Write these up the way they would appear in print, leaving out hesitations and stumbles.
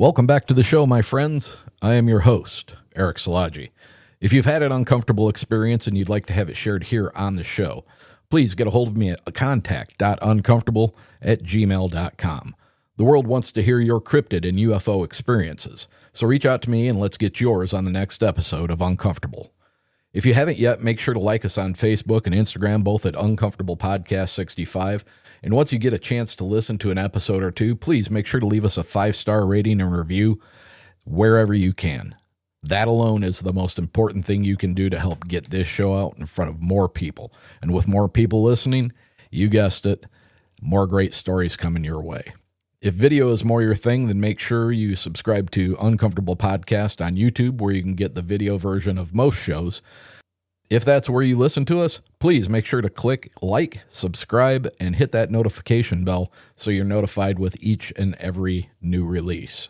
Welcome back to the show, my friends. I am your host, Eric Szilagyi. If you've had an uncomfortable experience and you'd like to have it shared here on the show, please get a hold of me at contact.uncomfortable@gmail.com. The world wants to hear your cryptid and UFO experiences, so reach out to me and let's get yours on the next episode of Uncomfortable. If you haven't yet, make sure to like us on Facebook and Instagram, both at Uncomfortable Podcast 65. And once you get a chance to listen to an episode or two, please make sure to leave us a 5-star rating and review wherever you can. That alone is the most important thing you can do to help get this show out in front of more people. And with more people listening, you guessed it, more great stories coming your way. If video is more your thing, then make sure you subscribe to Uncomfortable Podcast on YouTube, where you can get the video version of most shows. If that's where you listen to us, please make sure to click like, subscribe, and hit that notification bell so you're notified with each and every new release.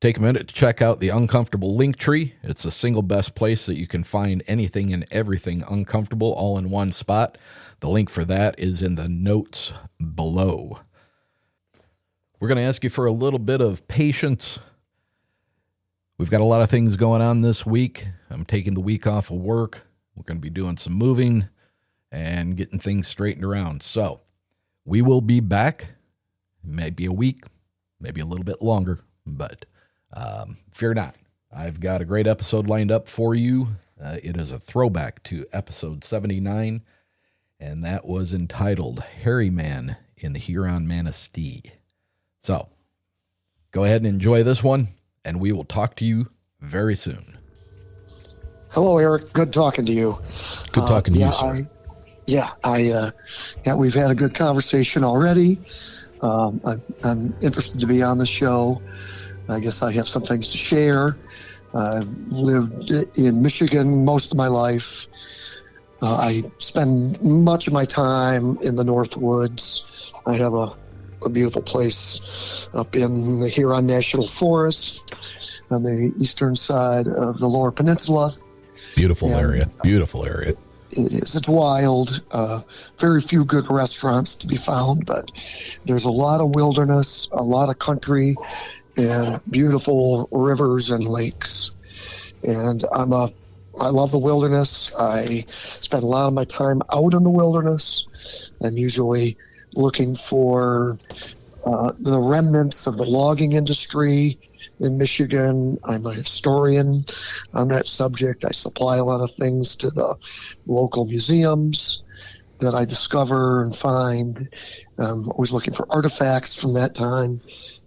Take a minute to check out the Uncomfortable link tree. It's the single best place that you can find anything and everything uncomfortable all in one spot. The link for that is in the notes below. We're going to ask you for a little bit of patience. We've got a lot of things going on this week. I'm taking the week off of work. We're going to be doing some moving and getting things straightened around. So we will be back, maybe a week, maybe a little bit longer, but fear not. I've got a great episode lined up for you. It is a throwback to episode 79, and that was entitled Hairy Man in the Huron Manistee. So go ahead and enjoy this one, and we will talk to you very soon. Hello, Eric. Good talking to you. Good talking to you, sir. We've had a good conversation already. I'm interested to be on the show. I guess I have some things to share. I've lived in Michigan most of my life. I spend much of my time in the North Woods. I have a beautiful place up in the Huron National Forest on the eastern side of the Lower Peninsula. Beautiful area. It is. It's wild. Very few good restaurants to be found, but there's a lot of wilderness, a lot of country, and beautiful rivers and lakes. And I love the wilderness. I spend a lot of my time out in the wilderness. I'm usually looking for the remnants of the logging industry in Michigan. I'm a historian on that subject. I supply a lot of things to the local museums that I discover and find. I'm always looking for artifacts from that time.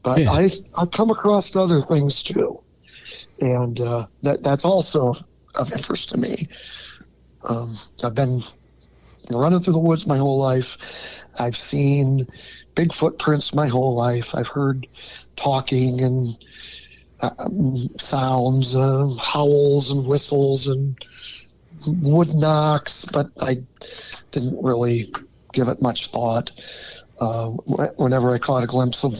But yeah. I come across other things too. And that's also of interest to me. I've been running through the woods my whole life. I've seen big footprints my whole life. I've heard talking and sounds, howls and whistles and wood knocks, but I didn't really give it much thought. Whenever I caught a glimpse of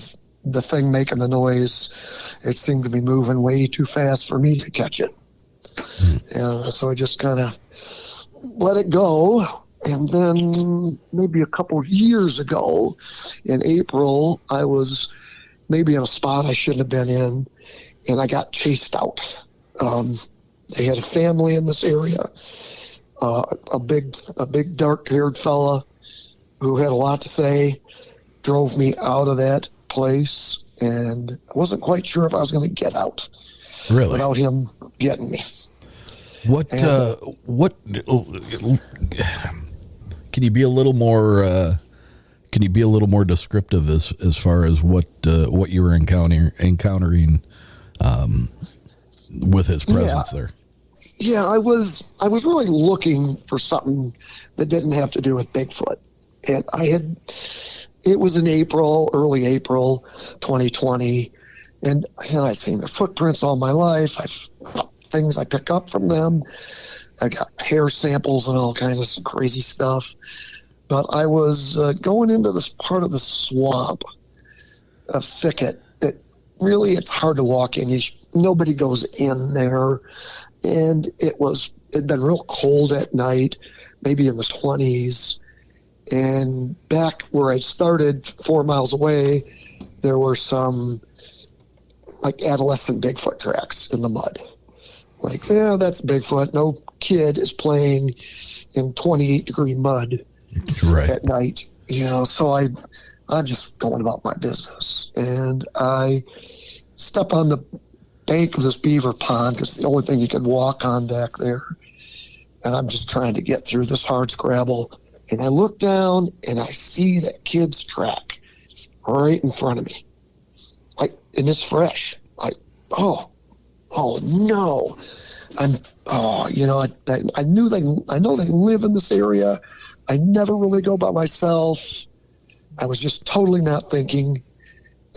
the thing making the noise, it seemed to be moving way too fast for me to catch it. So I just kind of let it go. And then maybe a couple of years ago in April, I was maybe in a spot I shouldn't have been in, and I got chased out. They had a family in this area, a big dark-haired fella who had a lot to say, drove me out of that place, and I wasn't quite sure if I was going to get out without him getting me. What can you be a little more descriptive as far as what you were encountering with his presence there? Yeah, I was really looking for something that didn't have to do with Bigfoot. And it was in early April 2020, and I'd seen their footprints all my life. Things I pick up from them. I got hair samples and all kinds of crazy stuff. But I was going into this part of the swamp, a thicket that really it's hard to walk in. Nobody goes in there. And it'd been real cold at night, maybe in the 20s. And back where I started 4 miles away, there were some like adolescent Bigfoot tracks in the mud. Like, yeah, that's Bigfoot. No kid is playing in 28-degree mud at night. So I'm just going about my business. And I step on the bank of this beaver pond because it's the only thing you could walk on back there. And I'm just trying to get through this hard scrabble. And I look down and I see that kid's track right in front of me. Like, and it's fresh. Like, oh no. I know they live in this area. I never really go by myself. I was just totally not thinking.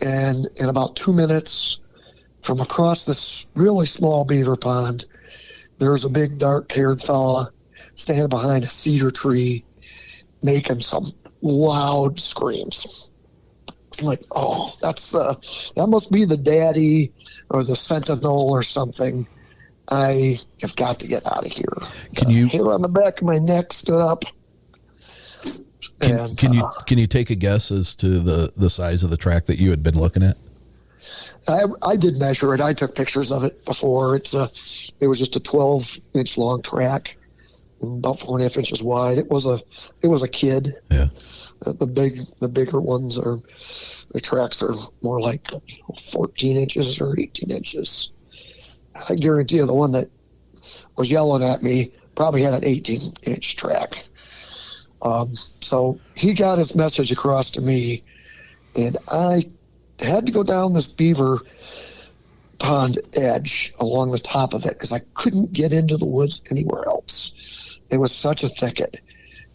And in about 2 minutes from across this really small beaver pond, there's a big dark-haired fella standing behind a cedar tree making some loud screams. I'm like, oh, that must be the daddy or the sentinel or something. I have got to get out of here. Hair on the back of my neck stood up. Can you take a guess as to the size of the track that you had been looking at? I did measure it. I took pictures of it before. It was just a 12-inch long track, and about 4.5 inches wide. It was a kid. Yeah. The bigger ones the tracks are more like 14 inches or 18 inches. I guarantee you the one that was yelling at me probably had an 18-inch track. So he got his message across to me, and I had to go down this beaver pond edge along the top of it because I couldn't get into the woods anywhere else. It was such a thicket,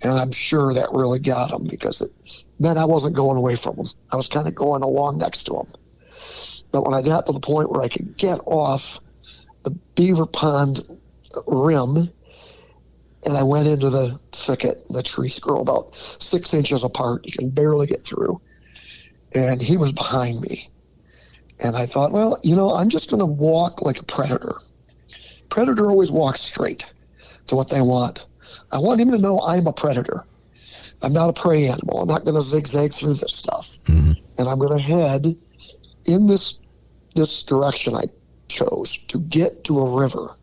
and I'm sure that really got him because it meant I wasn't going away from him. I was kind of going along next to him. But when I got to the point where I could get off the beaver pond rim, and I went into the thicket, the trees grow about 6 inches apart. You can barely get through. And he was behind me. And I thought, well, I'm just going to walk like a predator. Predator always walks straight to what they want. I want him to know I'm a predator. I'm not a prey animal. I'm not going to zigzag through this stuff. Mm-hmm. And I'm going to head in this direction I chose to get to a river.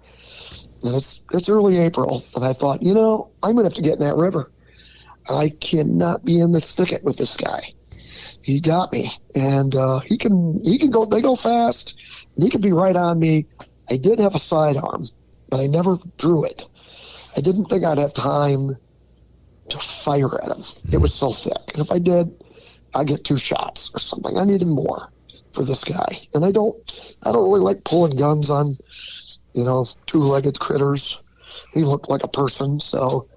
And it's early April, and I thought, I'm going to have to get in that river. I cannot be in this thicket with this guy. He got me, and he can go. They go fast, and he could be right on me. I did have a sidearm, but I never drew it. I didn't think I'd have time to fire at him. It was so thick, and if I did, I'd get 2 shots or something. I needed more for this guy, and I don't really like pulling guns on 2-legged critters. He looked like a person, so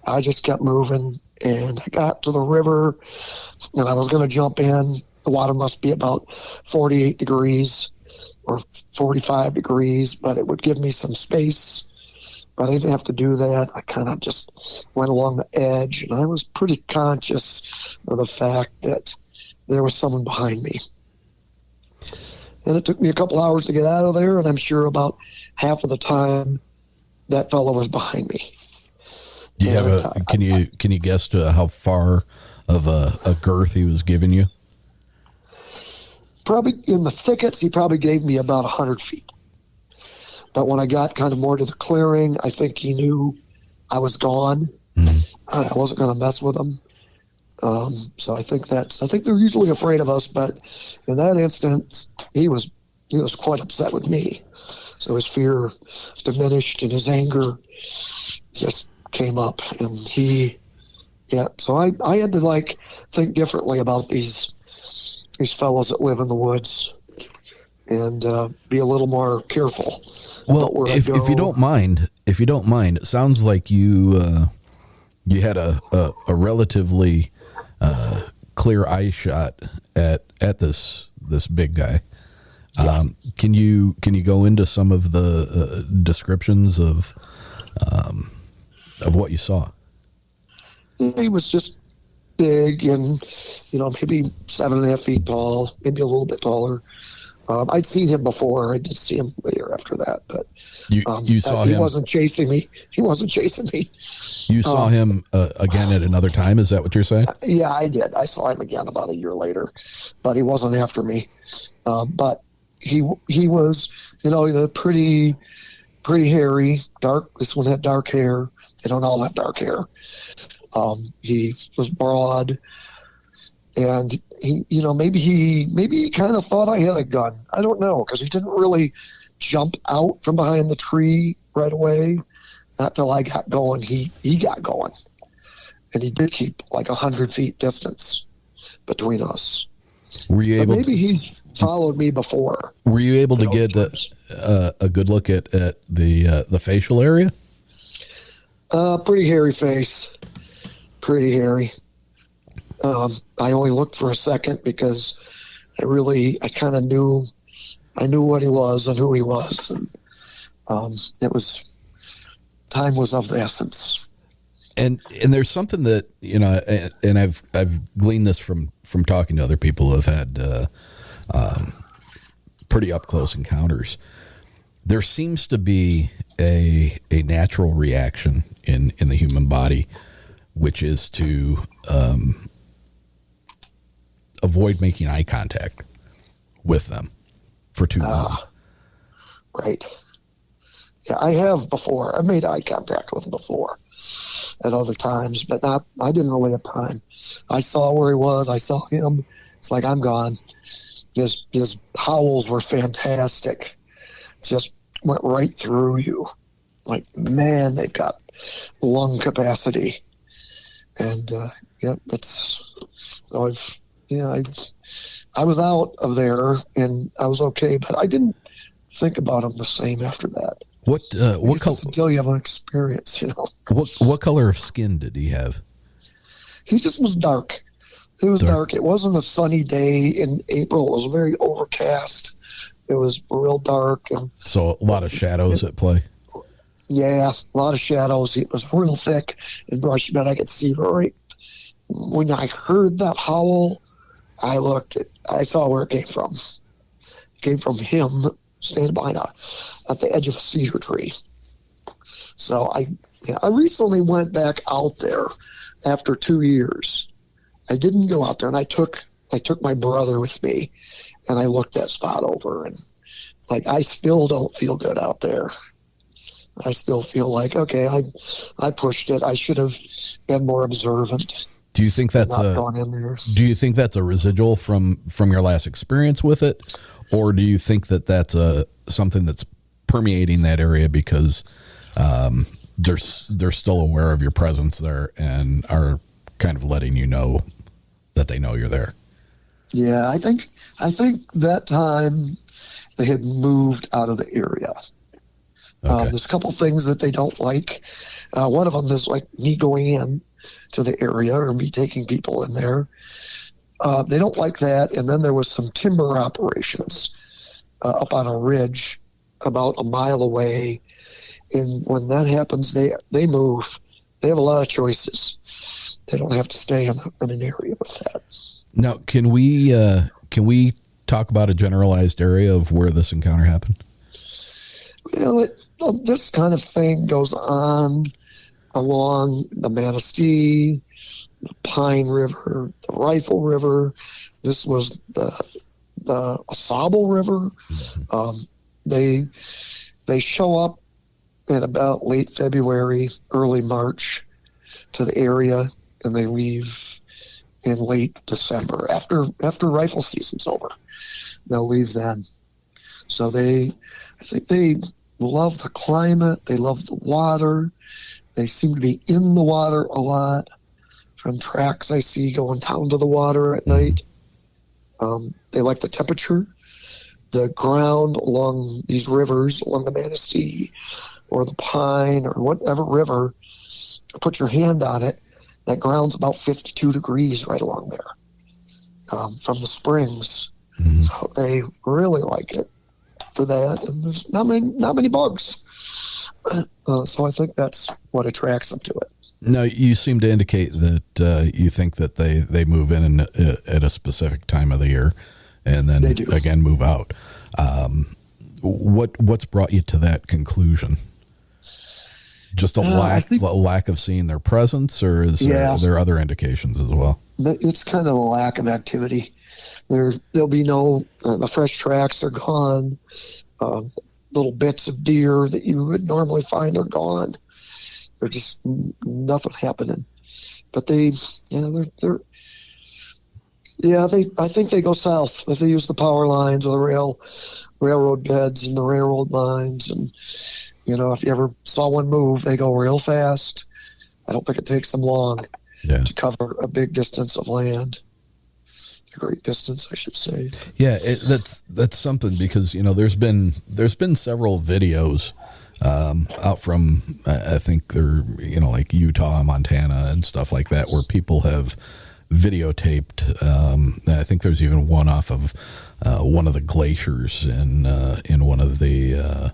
I just kept moving, and I got to the river, and I was going to jump in. The water must be about 48 degrees or 45 degrees, but it would give me some space. But I didn't have to do that. I kind of just went along the edge, and I was pretty conscious of the fact that there was someone behind me. And it took me a couple hours to get out of there, and I'm sure about half of the time that fellow was behind me. Do you have can you guess to how far of a girth he was giving you? Probably in the thickets, he probably gave me about 100 feet. But when I got kind of more to the clearing, I think he knew I was gone. Mm-hmm. I wasn't going to mess with him. So I think they're usually afraid of us, but in that instance, he was quite upset with me. So his fear diminished and his anger just came up, and so I had to think differently about these fellows that live in the woods and be a little more careful. Well, if you don't mind, it sounds like you had a relatively clear eye shot at this big guy. Yeah. Can you go into some of the descriptions of what you saw? He was just big and maybe 7.5 feet tall, maybe a little bit taller. I'd seen him before. I did see him later after that, but you saw him. He wasn't chasing me. You saw him again at another time. Is that what you're saying? Yeah, I did. I saw him again about a year later, but he wasn't after me. But he was, the pretty hairy, dark. This one had dark hair. They don't all have dark hair. He was broad, and maybe he kind of thought I had a gun. I don't know, because he didn't really jump out from behind the tree right away. Not till I got going. He got going, and he did keep like 100 feet distance between us. Were you able? Maybe he's followed me before. Were you able to get a good look at the facial area? Pretty hairy face. Pretty hairy. I only looked for a second because I kind of knew what he was and who he was, and time was of the essence. And there's something that and I've gleaned this from talking to other people who have had pretty up close encounters. There seems to be a natural reaction in the human body, which is to avoid making eye contact with them for too long. Right. Yeah, I have before. I've made eye contact with him before at other times, but I didn't really have time. I saw where he was. I saw him. It's like, I'm gone. His howls were fantastic. Just went right through you. Like, man, they've got lung capacity. And, I was out of there and I was okay, but I didn't think about him the same after that. What color? Until you have an experience, What color of skin did he have? He just was dark. It was dark. It wasn't a sunny day in April. It was very overcast. It was real dark, and so a lot of shadows at play. Yeah, a lot of shadows. It was real thick and brushy, but I could see right when I heard that howl. I saw where it came from. It came from him standing behind at the edge of a cedar tree. So I recently went back out there after 2 years. I didn't go out there, and I took my brother with me, and I looked that spot over, and I still don't feel good out there. I still feel like, okay, I pushed it. I should have been more observant. Do you think that's a residual from your last experience with it, or do you think that that's something that's permeating that area because they're still aware of your presence there and are kind of letting you know that they know you're there? Yeah, I think that time they had moved out of the area. Okay. There's a couple things that they don't like. One of them is like me going in to the area or me taking people in there. They don't like that. And then there was some timber operations up on a ridge about a mile away. And when that happens, they move. They have a lot of choices. They don't have to stay in an area with that. Now, can we talk about a generalized area of where this encounter happened? Well, this kind of thing goes on along the Manistee, the Pine River, the Rifle River. This was the Asable River. They show up in about late February, early March to the area, and they leave in late December after rifle season's over. They'll leave then. So I think they love the climate. They love the water. They seem to be in the water a lot from tracks I see going down to the water at night. They like the temperature. The ground along these rivers, along the Manistee or the Pine or whatever river, put your hand on it, that ground's about 52 degrees right along there from the springs. Mm-hmm. So they really like it for that. And there's not many bugs. So I think that's what attracts them to it. No, you seem to indicate that you think that they move in at a specific time of the year and then again move out. What's brought you to that conclusion? Just a lack of seeing their presence, or is there other indications as well? It's kind of a lack of activity. There'll be no, the fresh tracks are gone. Little bits of deer that you would normally find are gone. There's just nothing happening. But I think they go south if they use the power lines or the railroad beds and the railroad lines. And, if you ever saw one move, they go real fast. I don't think it takes them long to cover a big distance of land. A great distance, I should say. Yeah, that's something, because there's been several videos out from, I think they're like Utah, Montana, and stuff like that, where people have videotaped. I think there's even one off of one of the glaciers in one of the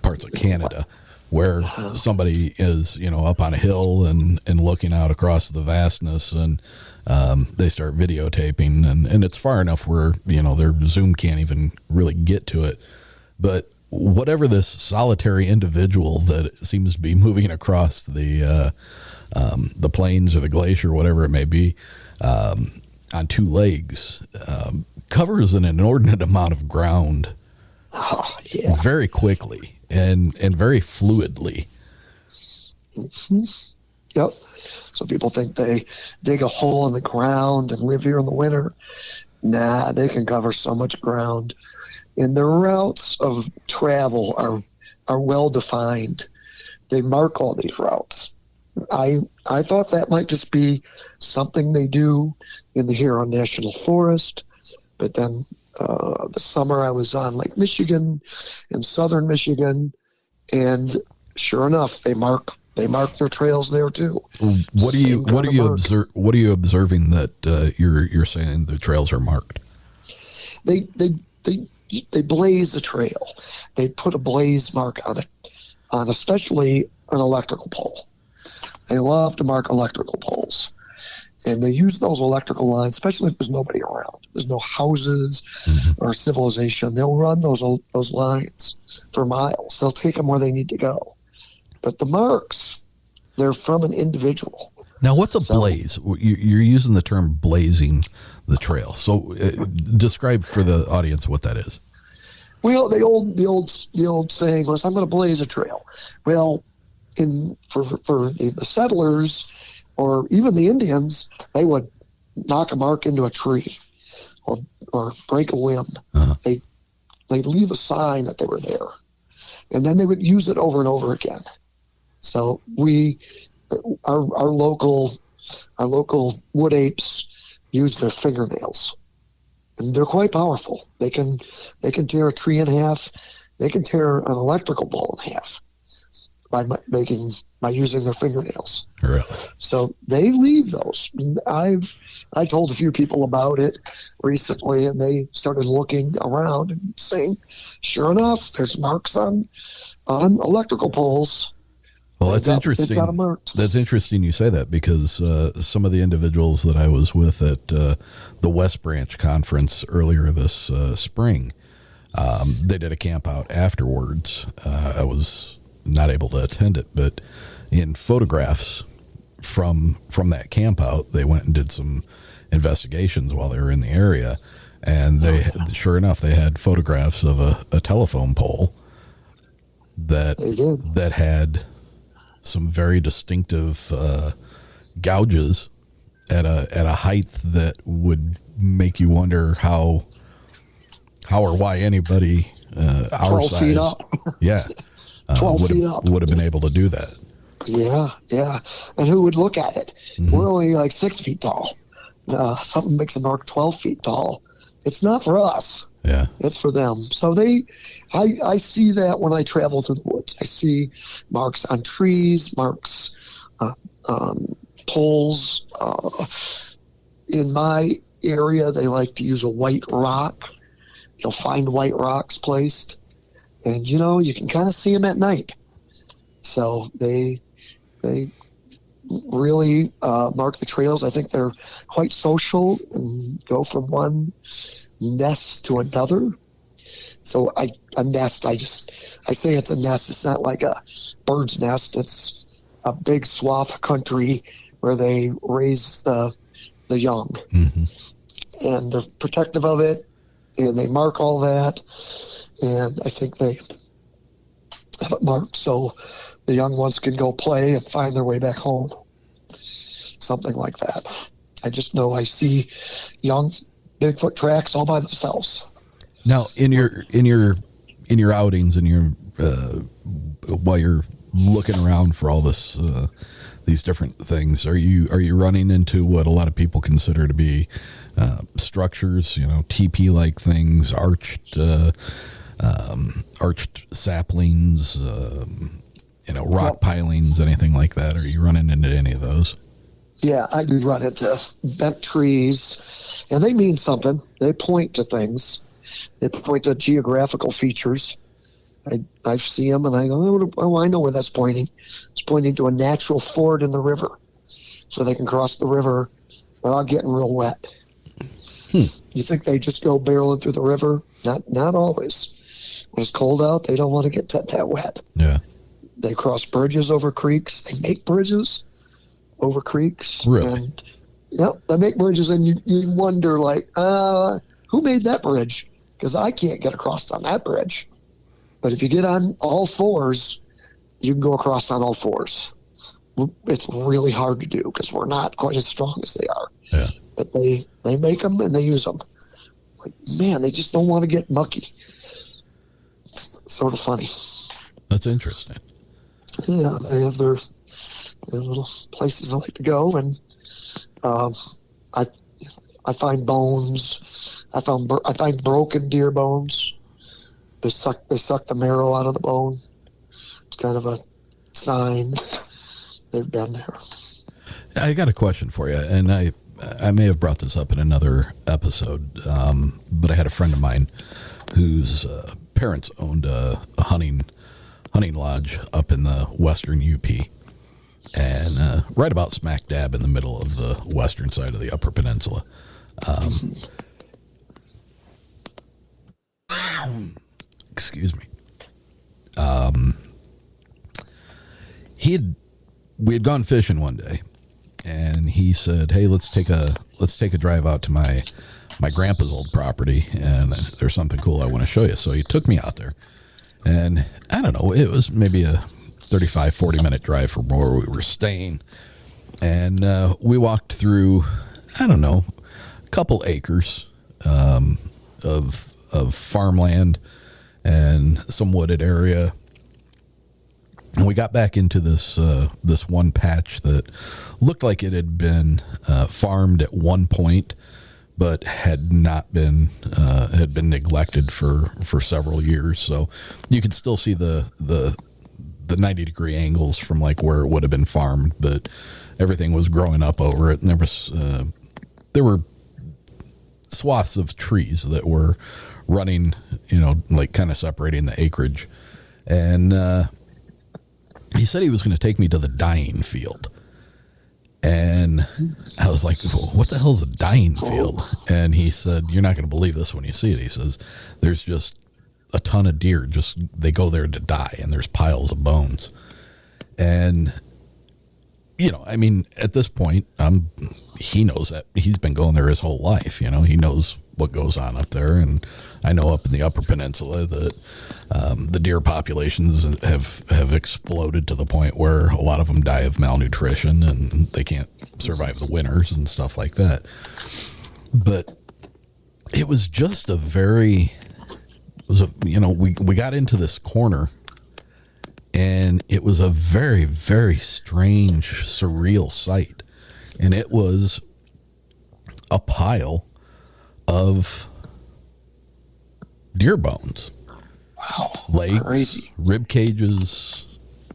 parts of Canada, where somebody is, up on a hill and looking out across the vastness, and they start videotaping, and it's far enough where, their Zoom can't even really get to it. But whatever this solitary individual that seems to be moving across the plains or the glacier, whatever it may be, on two legs, covers an inordinate amount of ground very quickly and very fluidly. Mm-hmm. Yep. So people think they dig a hole in the ground and live here in the winter. Nah, they can cover so much ground. And their routes of travel are well defined. They mark all these routes. I thought that might just be something they do in the Huron National Forest, but then the summer I was on Lake Michigan in southern Michigan, and sure enough, they mark their trails there too. What are you observing that you're saying the trails are marked? They blaze the trail. They put a blaze mark on it, on especially an electrical pole. They love to mark electrical poles. And they use those electrical lines, especially if there's nobody around. There's no houses or civilization. They'll run those lines for miles. They'll take them where they need to go. But the marks, they're from an individual. Now, what's a blaze? You're using the term blazing the trail. So describe for the audience what that is. Well, the old saying was, I'm going to blaze a trail. Well, for the settlers or even the Indians, they would knock a mark into a tree or break a limb. Uh-huh. They'd leave a sign that they were there, and then they would use it over and over again. So our local wood apes use their fingernails, and they're quite powerful. They can tear a tree in half. They can tear an electrical pole in half by using their fingernails. Really? So they leave those. I told a few people about it recently, and they started looking around and saying, sure enough, there's marks on electrical poles. Well, that's interesting. That's interesting you say that, because some of the individuals that I was with at the West Branch conference earlier this spring, they did a camp out afterwards. I was not able to attend it, but in photographs from that camp out, they went and did some investigations while they were in the area, and sure enough, they had photographs of a telephone pole that had some very distinctive gouges at a height that would make you wonder how or why anybody our 12 size, feet up. 12 feet up would have been able to do that. Yeah. And who would look at it? Mm-hmm. We're only like 6 feet tall. Something makes a mark 12 feet tall. It's not for us. Yeah. It's for them. So I see that when I travel through the woods. I see marks on trees, marks on poles. In my area, they like to use a white rock. You'll find white rocks placed. And, you can kind of see them at night. So they really mark the trails. I think they're quite social and go from one nest to another. So a nest, I say it's a nest. It's not like a bird's nest. It's a big swath of country where they raise the the young. Mm-hmm. And they're protective of it, and they mark all that. And I think they have it marked so the young ones can go play and find their way back home. Something like that. I just know I see young Bigfoot tracks all by themselves. Now, in your outings and your while you're looking around for all this these different things, are you running into what a lot of people consider to be structures, teepee like things, arched saplings, rock pilings, anything like that? Are you running into any of those? Yeah, I do run into bent trees, and they mean something. They point to things. They point to geographical features. I see them, and I go, oh, I know where that's pointing. It's pointing to a natural ford in the river, so they can cross the river without getting real wet. You think they just go barreling through the river? Not always. When it's cold out, they don't want to get that wet. Yeah. They cross bridges over creeks. They make bridges over creeks. Really? And, they make bridges, and you wonder, who made that bridge? Because I can't get across on that bridge. But if you get on all fours, you can go across on all fours. It's really hard to do because we're not quite as strong as they are. Yeah. But they make them and they use them. Man, they just don't want to get mucky. It's sort of funny. That's interesting. Yeah, they have their little places they like to go, and I find bones. I find broken deer bones. They suck the marrow out of the bone. It's kind of a sign they've been there. I got a question for you, and I may have brought this up in another episode, but I had a friend of mine whose parents owned a hunting lodge up in the western UP, and right about smack dab in the middle of the western side of the Upper Peninsula. Excuse me. We had gone fishing one day, and he said, "Hey, let's take a drive out to my grandpa's old property, and there's something cool I want to show you." So he took me out there, and I don't know, it was maybe a 35-40 minute drive from where we were staying, and we walked through, I don't know, a couple acres of farmland and some wooded area. And we got back into this one patch that looked like it had been farmed at one point, but had not been had been neglected for several years. So you could still see the 90-degree angles from like where it would have been farmed, but everything was growing up over it, and there were swaths of trees that were running, like kind of separating the acreage. And he said he was going to take me to the dying field. And I was like, what the hell is a dying field? And he said, you're not going to believe this when you see it. He says, there's just a ton of deer. They go there to die, and there's piles of bones. And, at this point, he knows that. He's been going there his whole life. He knows what goes on up there. And I know up in the Upper Peninsula that the deer populations have exploded to the point where a lot of them die of malnutrition and they can't survive the winters and stuff like that. But it was just we got into this corner, and it was a very, very strange, surreal sight. And it was a pile of deer bones. Wow. Legs, crazy. Rib cages,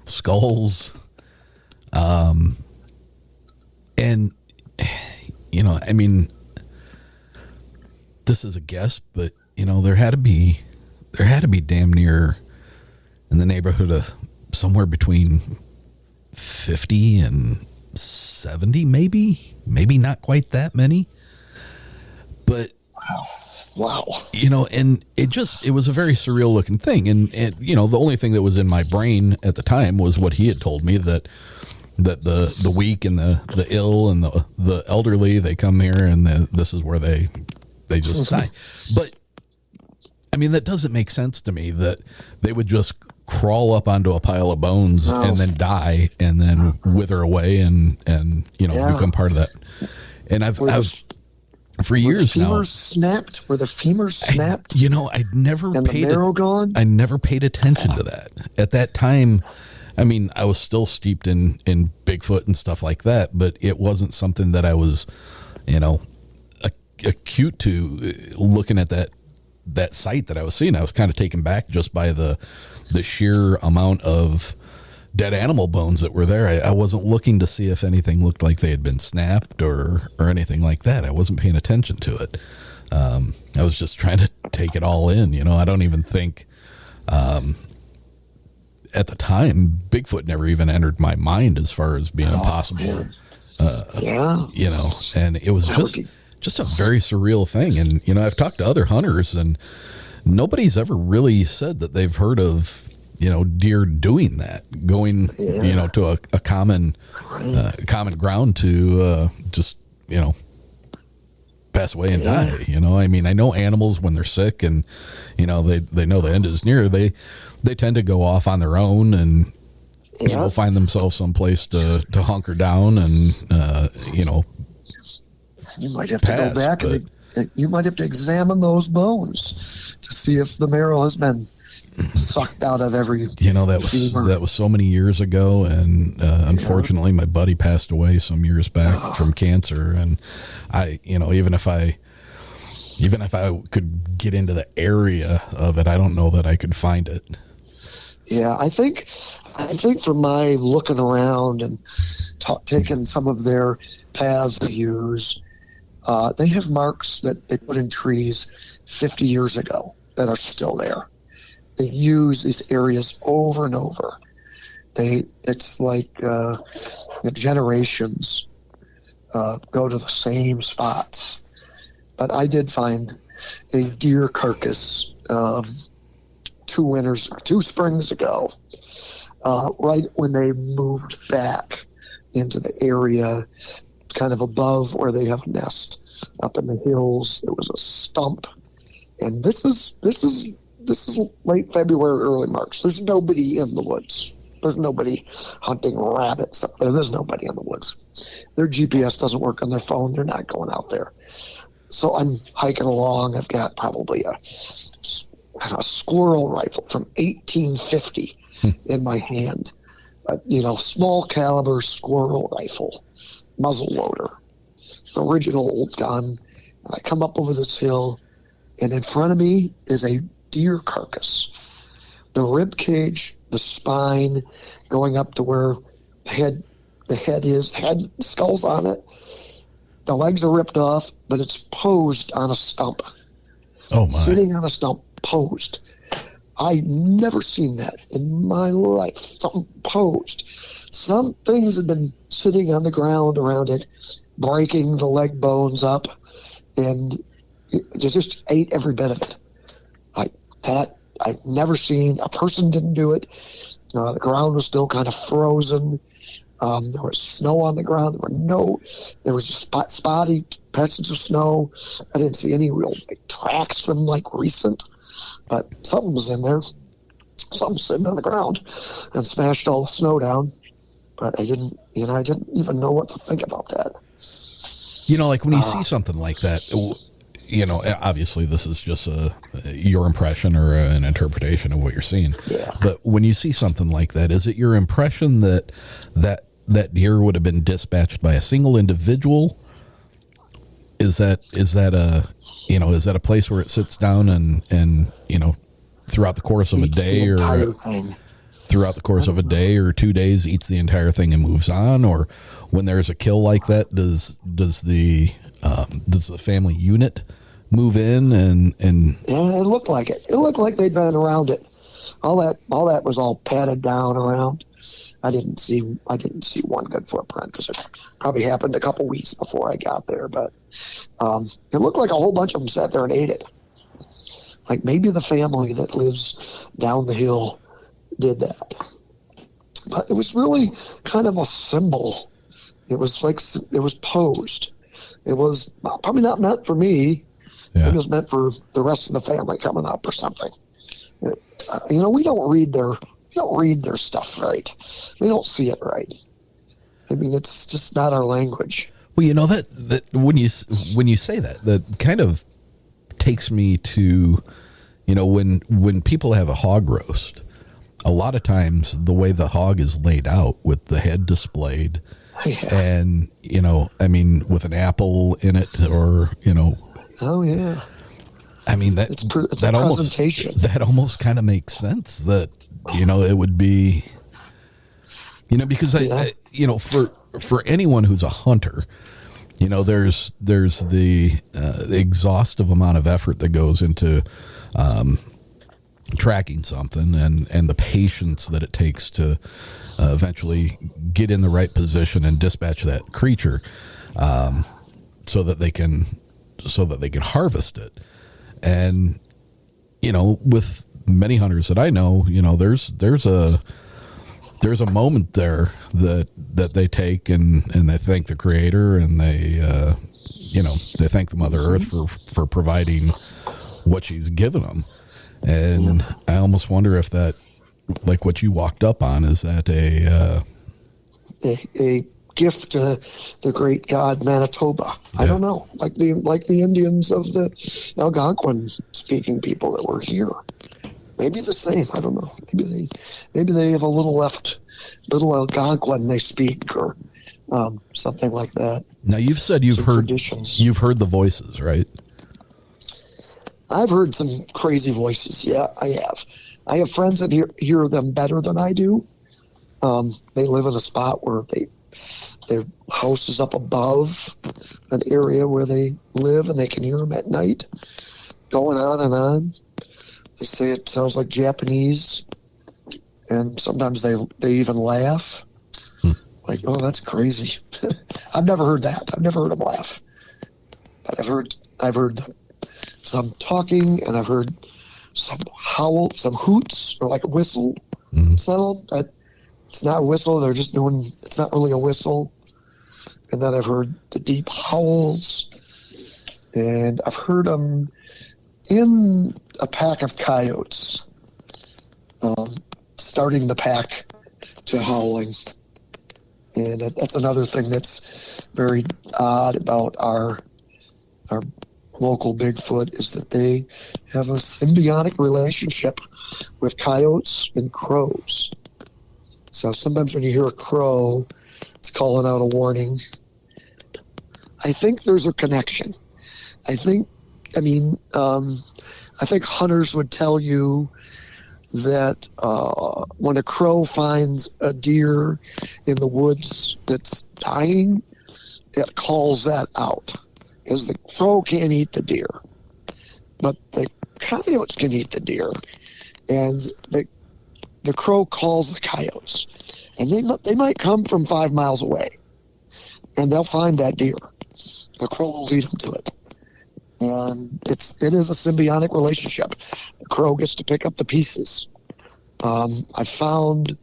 skulls. And, this is a guess, but, there had to be damn near in the neighborhood of somewhere between 50 and 70, maybe not quite that many, but wow. And it was a very surreal looking thing. And the only thing that was in my brain at the time was what he had told me, that that the weak and the ill and the elderly, they come here, and this is where they just die. But I mean, that doesn't make sense to me that they would just crawl up onto a pile of bones and then die and then wither away and become part of that. And I've for years now. Were the femurs snapped? I'd never and paid the marrow gone? I never paid attention to that. At that time, I mean, I was still steeped in Bigfoot and stuff like that, but it wasn't something that I was, acute to looking at that sight that I was seeing. I was kind of taken back just by the sheer amount of dead animal bones that were there. I wasn't looking to see if anything looked like they had been snapped or anything like that. I wasn't paying attention to it. I was just trying to take it all in. I don't even think at the time Bigfoot never even entered my mind as far as being impossible. And it was just a very surreal thing. And I've talked to other hunters, and nobody's ever really said that they've heard of deer doing that, going to a common ground to just pass away and die. I mean, I know animals when they're sick and they know the end is near, they tend to go off on their own and find themselves someplace to hunker down and you might have to go back and you might have to examine those bones to see if the marrow has been sucked out of every that was so many years ago, and unfortunately my buddy passed away some years back from cancer, and I even if I could get into the area of it, I don't know that I could find it. I think from my looking around and taking some of their paths to use, they have marks that they put in trees 50 years ago that are still there. They use these areas over and over. It's like generations go to the same spots. But I did find a deer carcass 2 springs ago, right when they moved back into the area kind of above where they have a nest up in the hills. There was a stump, and this is late February, early March. There's nobody in the woods. There's nobody hunting rabbits up there. There's nobody in the woods. Their GPS doesn't work on their phone. They're not going out there. So I'm hiking along. I've got probably a squirrel rifle from 1850 in my hand. Small caliber squirrel rifle, muzzle loader, original old gun. And I come up over this hill, and in front of me is a deer carcass. The rib cage, the spine, going up to where the head is, skull's on it. The legs are ripped off, but it's posed on a stump. Oh my! Sitting on a stump, posed. I never seen that in my life. Something posed. Some things had been sitting on the ground around it, breaking the leg bones up, and it just ate every bit of it. I've never seen. A person didn't do it. The ground was still kind of frozen. There was snow on the ground. There was just spotty patches of snow. I didn't see any real tracks from recent, but something was in there. Something sitting on the ground and smashed all the snow down. But I didn't even know what to think about that. When you see something like that, obviously this is just your impression or an interpretation of what you're seeing. Yeah. But when you see something like that, is it your impression that deer would have been dispatched by a single individual? Is that a place where it sits down and throughout the course of a day or 2 days eats the entire thing and moves on? Or when there's a kill like that, does the family unit move in and yeah, it looked like it. It looked like they'd been around it. All that was all padded down around. I didn't see one good footprint because it probably happened a couple weeks before I got there. But it looked like a whole bunch of them sat there and ate it. Like maybe the family that lives down the hill did that. but it was really kind of a symbol. It was like, it was posed. It was probably not meant for me. Yeah. It was meant for the rest of the family coming up or something. We don't read their stuff right. We don't see it right. I mean, it's just not our language. Well, that when you say that kind of takes me to, when people have a hog roast, a lot of times the way the hog is laid out with the head displayed, and with an apple in it, or Oh yeah. I mean it's a presentation. That almost kind of makes sense. That it would be, because for anyone who's a hunter, there's the exhaustive amount of effort that goes into tracking something, and the patience that it takes to eventually get in the right position and dispatch that creature, so that they can harvest it. And with many hunters that I know, there's a moment there that they take and they thank the Creator, and they thank the Mother Earth for providing what she's given them. And I almost wonder if that, like what you walked up on, is that a gift to the great god Manitoba. Yeah. I don't know, like the Indians of the Algonquin speaking people that were here. Maybe the same. I don't know. Maybe they have a little Algonquin they speak, or something like that. Now you've said you've heard the voices, right? I've heard some crazy voices. Yeah, I have. I have friends that hear them better than I do. They live in a spot where their house is up above an area where they live, and they can hear them at night going on and on. They say it sounds like Japanese, and sometimes they even laugh. Like, oh, that's crazy. I've never heard that. I've never heard them laugh. But I've heard some talking, and I've heard some howl, some hoots, or like a whistle sound. It's not a whistle. They're just doing. It's not really a whistle. And then I've heard the deep howls, and I've heard them in a pack of coyotes, starting the pack to howling. And that's another thing that's very odd about our local Bigfoot, is that they have a symbiotic relationship with coyotes and crows. So sometimes when you hear a crow, it's calling out a warning. I think there's a connection. I think hunters would tell you that when a crow finds a deer in the woods that's dying, it calls that out. Because the crow can't eat the deer, but the coyotes can eat the deer. And the crow calls the coyotes. And they might come from 5 miles away, and they'll find that deer. The crow will lead them to it. And it is a symbiotic relationship. The crow gets to pick up the pieces. I found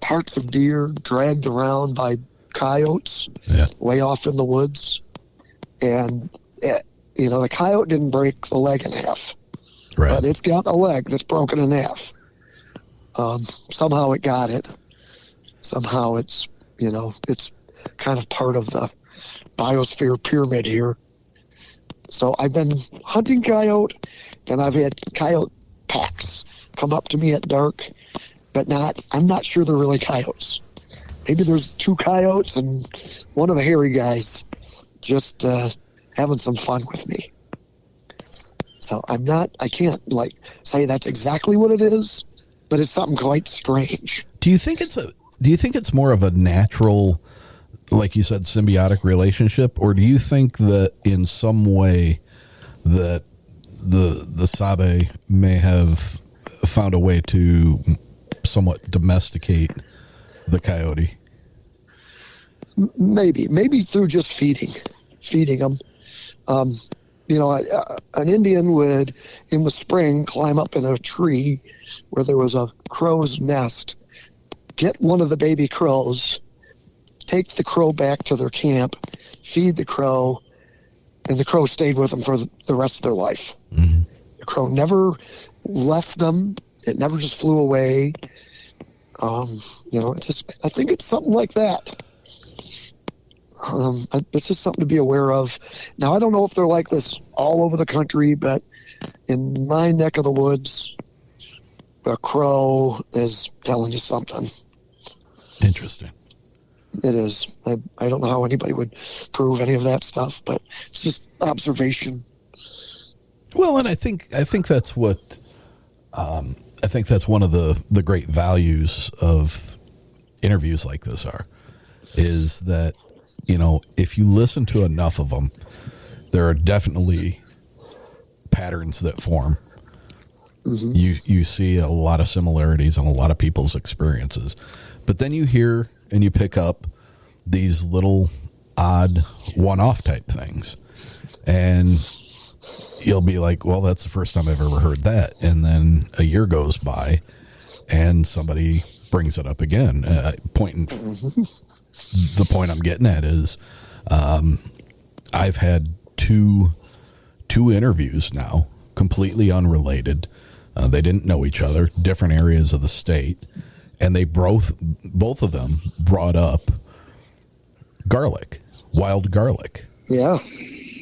parts of deer dragged around by coyotes way off in the woods. And, the coyote didn't break the leg in half. Right. But it's got a leg that's broken in half. Somehow it got it. Somehow it's kind of part of the biosphere pyramid here. So I've been hunting coyote, and I've had coyote packs come up to me at dark, but I'm not sure they're really coyotes. Maybe there's 2 coyotes and one of the hairy guys just having some fun with me. So I can't say that's exactly what it is, but it's something quite strange. Do you think it's more of a natural, like you said, symbiotic relationship, or do you think that in some way that the Sabe may have found a way to somewhat domesticate the coyote? Maybe through just feeding them. An Indian would, in the spring, climb up in a tree where there was a crow's nest get one of the baby crows, take the crow back to their camp, feed the crow, and the crow stayed with them for the rest of their life. Mm-hmm. The crow never left them. It never just flew away. I think it's something like that. It's just something to be aware of. Now, I don't know if they're like this all over the country, but in my neck of the woods, a crow is telling you something. Interesting. It is. I don't know how anybody would prove any of that stuff, but it's just observation. Well, and I think that's what I think that's one of the great values of interviews like this is that, if you listen to enough of them, there are definitely patterns that form. Mm-hmm. You see a lot of similarities in a lot of people's experiences, but then you hear and you pick up these little odd one-off type things, and you'll be like, well, that's the first time I've ever heard that. And then a year goes by and somebody brings it up again. The point I'm getting at is, I've had two interviews now, completely unrelated. They didn't know each other, different areas of the state, and they both of them brought up garlic, wild garlic. Yeah.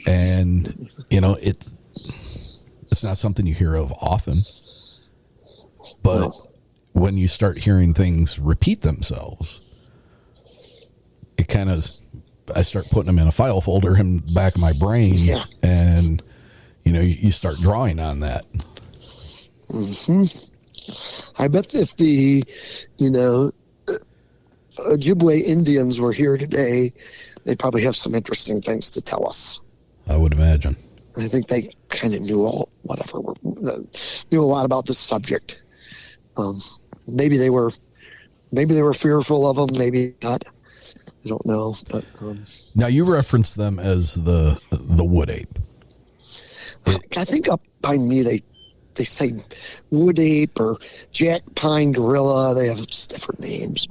And, it's not something you hear of often, but when you start hearing things repeat themselves, it kind of, I start putting them in a file folder in the back of my brain, and, you start drawing on that. Mm-hmm. I bet if the, Ojibwe Indians were here today, they probably have some interesting things to tell us. I would imagine. I think they kind of knew knew a lot about this subject. Maybe they were fearful of them, maybe not. I don't know. But now you reference them as the wood ape. I think up by me they say wood ape or jack pine gorilla. They have just different names,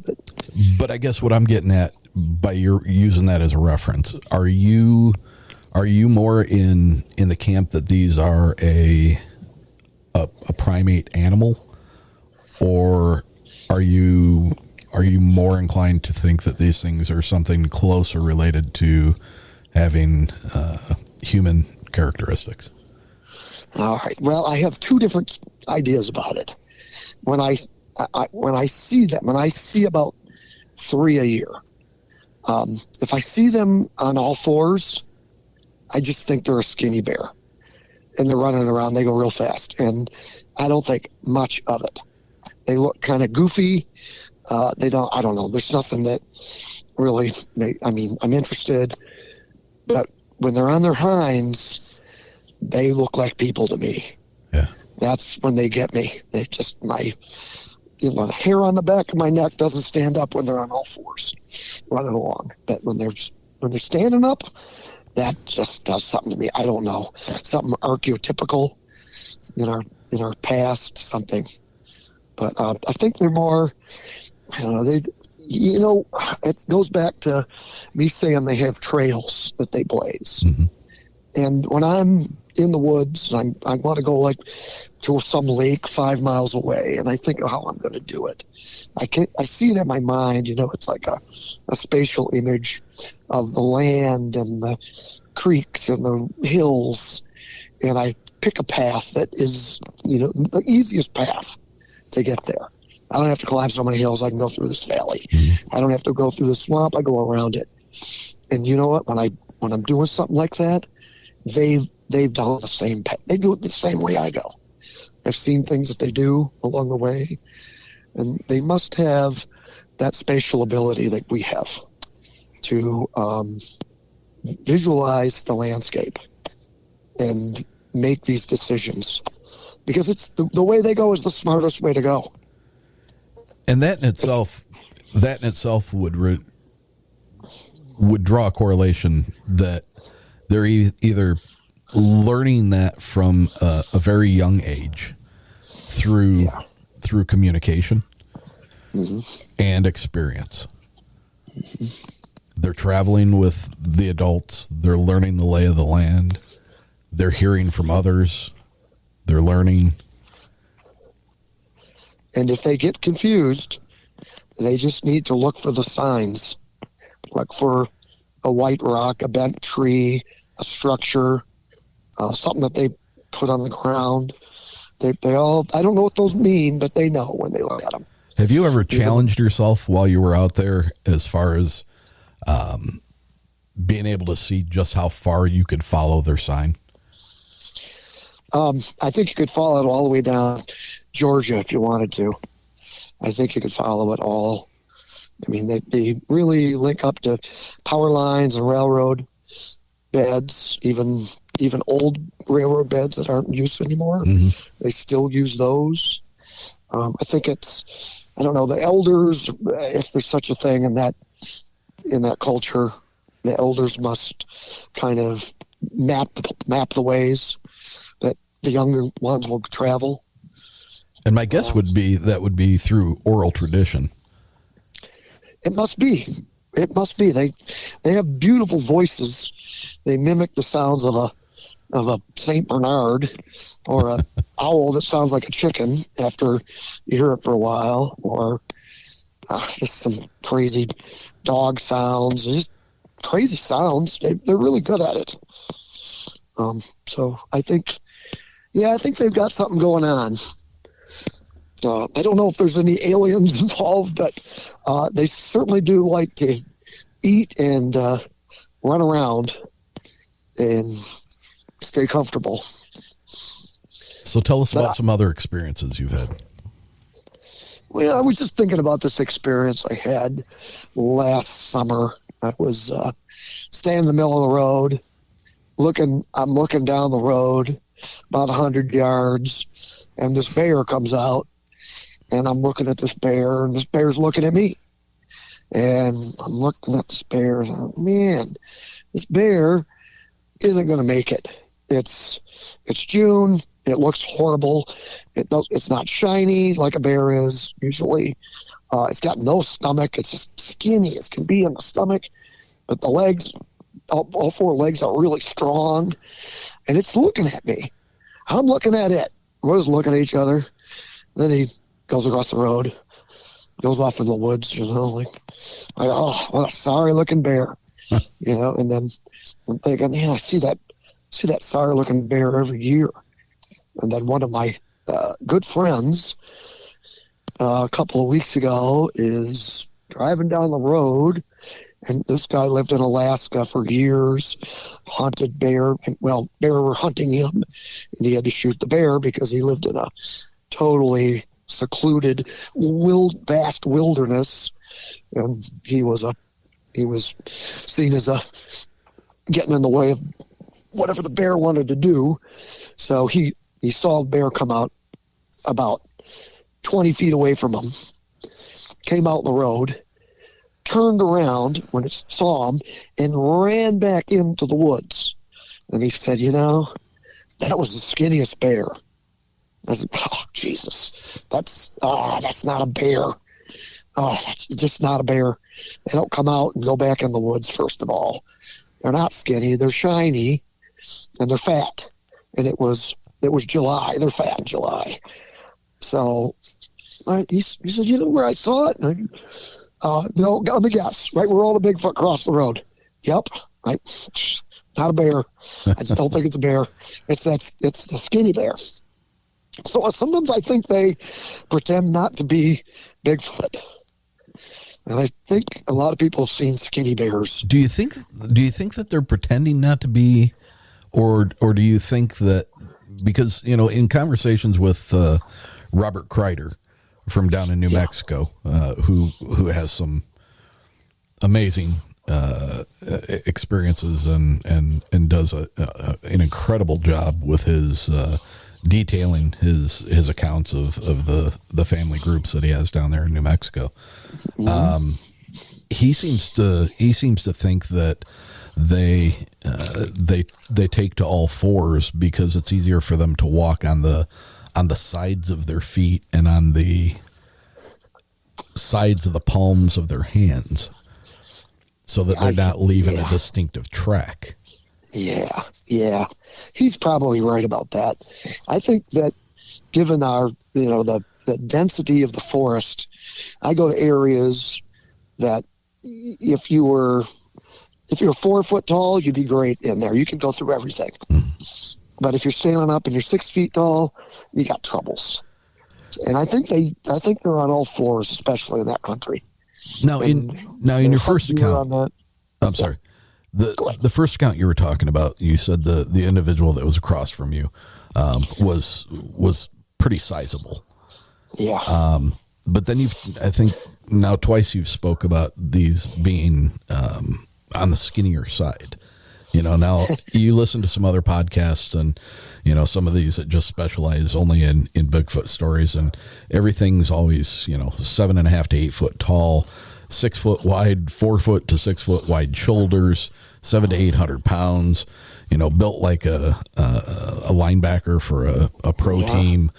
but I guess what I'm getting at by your using that as a reference, are you more in the camp that these are a primate animal, or are you more inclined to think that these things are something closer related to having human characteristics? All right. Well, I have two different ideas about it. When I see them, when I see about 3 a year, if I see them on all fours, I just think they're a skinny bear, and they're running around. They go real fast, and I don't think much of it. They look kind of goofy. I don't know. There's nothing that really, I'm interested, but when they're on their hinds, they look like people to me. Yeah. That's when they get me. They just, the hair on the back of my neck doesn't stand up when they're on all fours running along. But when they're standing up, that just does something to me. I don't know. Something archetypical in our past, something. But I think they're more, it goes back to me saying they have trails that they blaze. Mm-hmm. And when I'm in the woods, I want to go to some lake 5 miles away, and I think of how I'm going to do it. I see it in my mind, it's like a spatial image of the land and the creeks and the hills, and I pick a path that is, the easiest path to get there. I don't have to climb so many hills. I can go through this valley. I don't have to go through the swamp. I go around it. And you know what? When I'm doing something like that, they've done the same. They do it the same way I go. I've seen things that they do along the way, and they must have that spatial ability that we have to visualize the landscape and make these decisions, because it's the way they go is the smartest way to go. And that in itself would draw a correlation that they're either learning that from a very young age through communication, and experience. They're traveling with the adults. They're learning the lay of the land. They're hearing from others. They're learning. And if they get confused, they just need to look for the signs. Look for a white rock, a bent tree, a structure, something that they put on the ground. They all, I don't know what those mean, but they know when they look at them. Have you ever challenged yourself while you were out there as far as being able to see just how far you could follow their sign? I think you could follow it all the way down Georgia if you wanted to. I think you could follow it all. I mean, they really link up to power lines and railroad beds, even old railroad beds that aren't used anymore. Mm-hmm. They still use those. I think it's, I don't know, the elders, if there's such a thing in that culture, the elders must kind of map the ways that the younger ones will travel. And my guess would be that would be through oral tradition. It must be. It must be. They have beautiful voices. They mimic the sounds of a Saint Bernard or a owl that sounds like a chicken after you hear it for a while, or just some crazy dog sounds, just crazy sounds. They're really good at it. So I think they've got something going on. I don't know if there's any aliens involved, but they certainly do like to eat and run around and stay comfortable. So tell us about some other experiences you've had. Well, I was just thinking about this experience I had last summer. I was staying in the middle of the road. I'm looking down the road about 100 yards, and this bear comes out. And I'm looking at this bear, and this bear's looking at me. And I'm looking at this bear, and I'm, man, this bear isn't going to make it. It's June. It looks horrible. It's not shiny like a bear is usually. It's got no stomach. It's just skinny as can be in the stomach. But the legs, all four legs are really strong. And it's looking at me. I'm looking at it. We're just looking at each other. Then he goes across the road, goes off in the woods, like oh, what a sorry looking bear, and then I'm thinking, man, I see that sorry looking bear every year. And then one of my good friends a couple of weeks ago is driving down the road, and this guy lived in Alaska for years, hunted bear. Well, bear were hunting him, and he had to shoot the bear because he lived in a totally secluded, vast wilderness, and he was seen as getting in the way of whatever the bear wanted to do. So he saw a bear come out about 20 feet away from him, came out in the road, turned around when it saw him, and ran back into the woods. And he said, that was the skinniest bear. I said, oh, Jesus, that's not a bear. Oh, that's just not a bear. They don't come out and go back in the woods, first of all. They're not skinny. They're shiny, and they're fat. And it was July. They're fat in July. So he said, where I saw it? No, let me guess. Right where all the Bigfoot crossed the road. Yep. Not a bear. I just don't think it's a bear. It's the skinny bear. So sometimes I think they pretend not to be Bigfoot. And I think a lot of people have seen skinny bears. Do you think that they're pretending not to be, or do you think that because, in conversations with Robert Kreider from down in New Mexico, who has some amazing experiences and does an incredible job with his detailing his accounts of the family groups that he has down there in New Mexico. He seems to think that they take to all fours because it's easier for them to walk on the sides of their feet and on the sides of the palms of their hands so that they're not leaving a distinctive track. Yeah. He's probably right about that. I think that given our, the density of the forest, I go to areas that if you were 4 foot tall, you'd be great in there. You could go through everything. But if you're standing up and you're 6 feet tall, you got troubles. And I think they're on all fours, especially in that country. Now, in your first account, I'm sorry, the first account you were talking about, you said the individual that was across from you was pretty sizable. Yeah. But then I think now twice you've spoke about these being on the skinnier side. Now you listen to some other podcasts and, some of these that just specialize only in Bigfoot stories, and everything's always, 7.5 to 8 foot tall, 6 foot wide, 4 foot to 6 foot wide shoulders, 700 to 800 pounds, built like a linebacker for a pro team.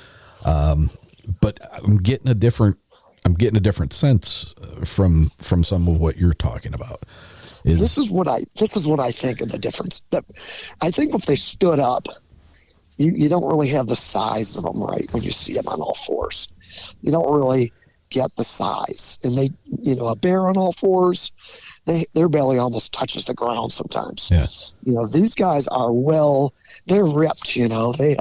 But I'm getting a different sense from some of what you're talking about. This is what I think of the difference. I think if they stood up, you don't really have the size of them, right? When you see them on all fours, you don't really get the size. And a bear on all fours, their belly almost touches the ground sometimes. Yeah. These guys are they're ripped. They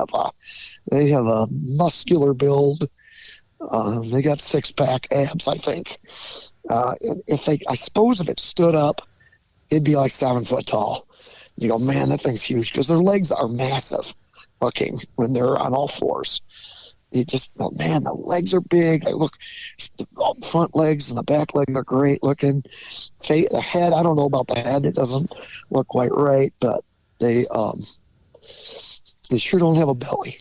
have a muscular build. They got 6-pack abs, I think. And I suppose if it stood up, it'd be like 7 foot tall. You go, man, that thing's huge, because their legs are massive looking when they're on all fours. You just, man, the legs are big. They look, the front legs and the back leg are great looking. The head, I don't know about the head. It doesn't look quite right, but they sure don't have a belly.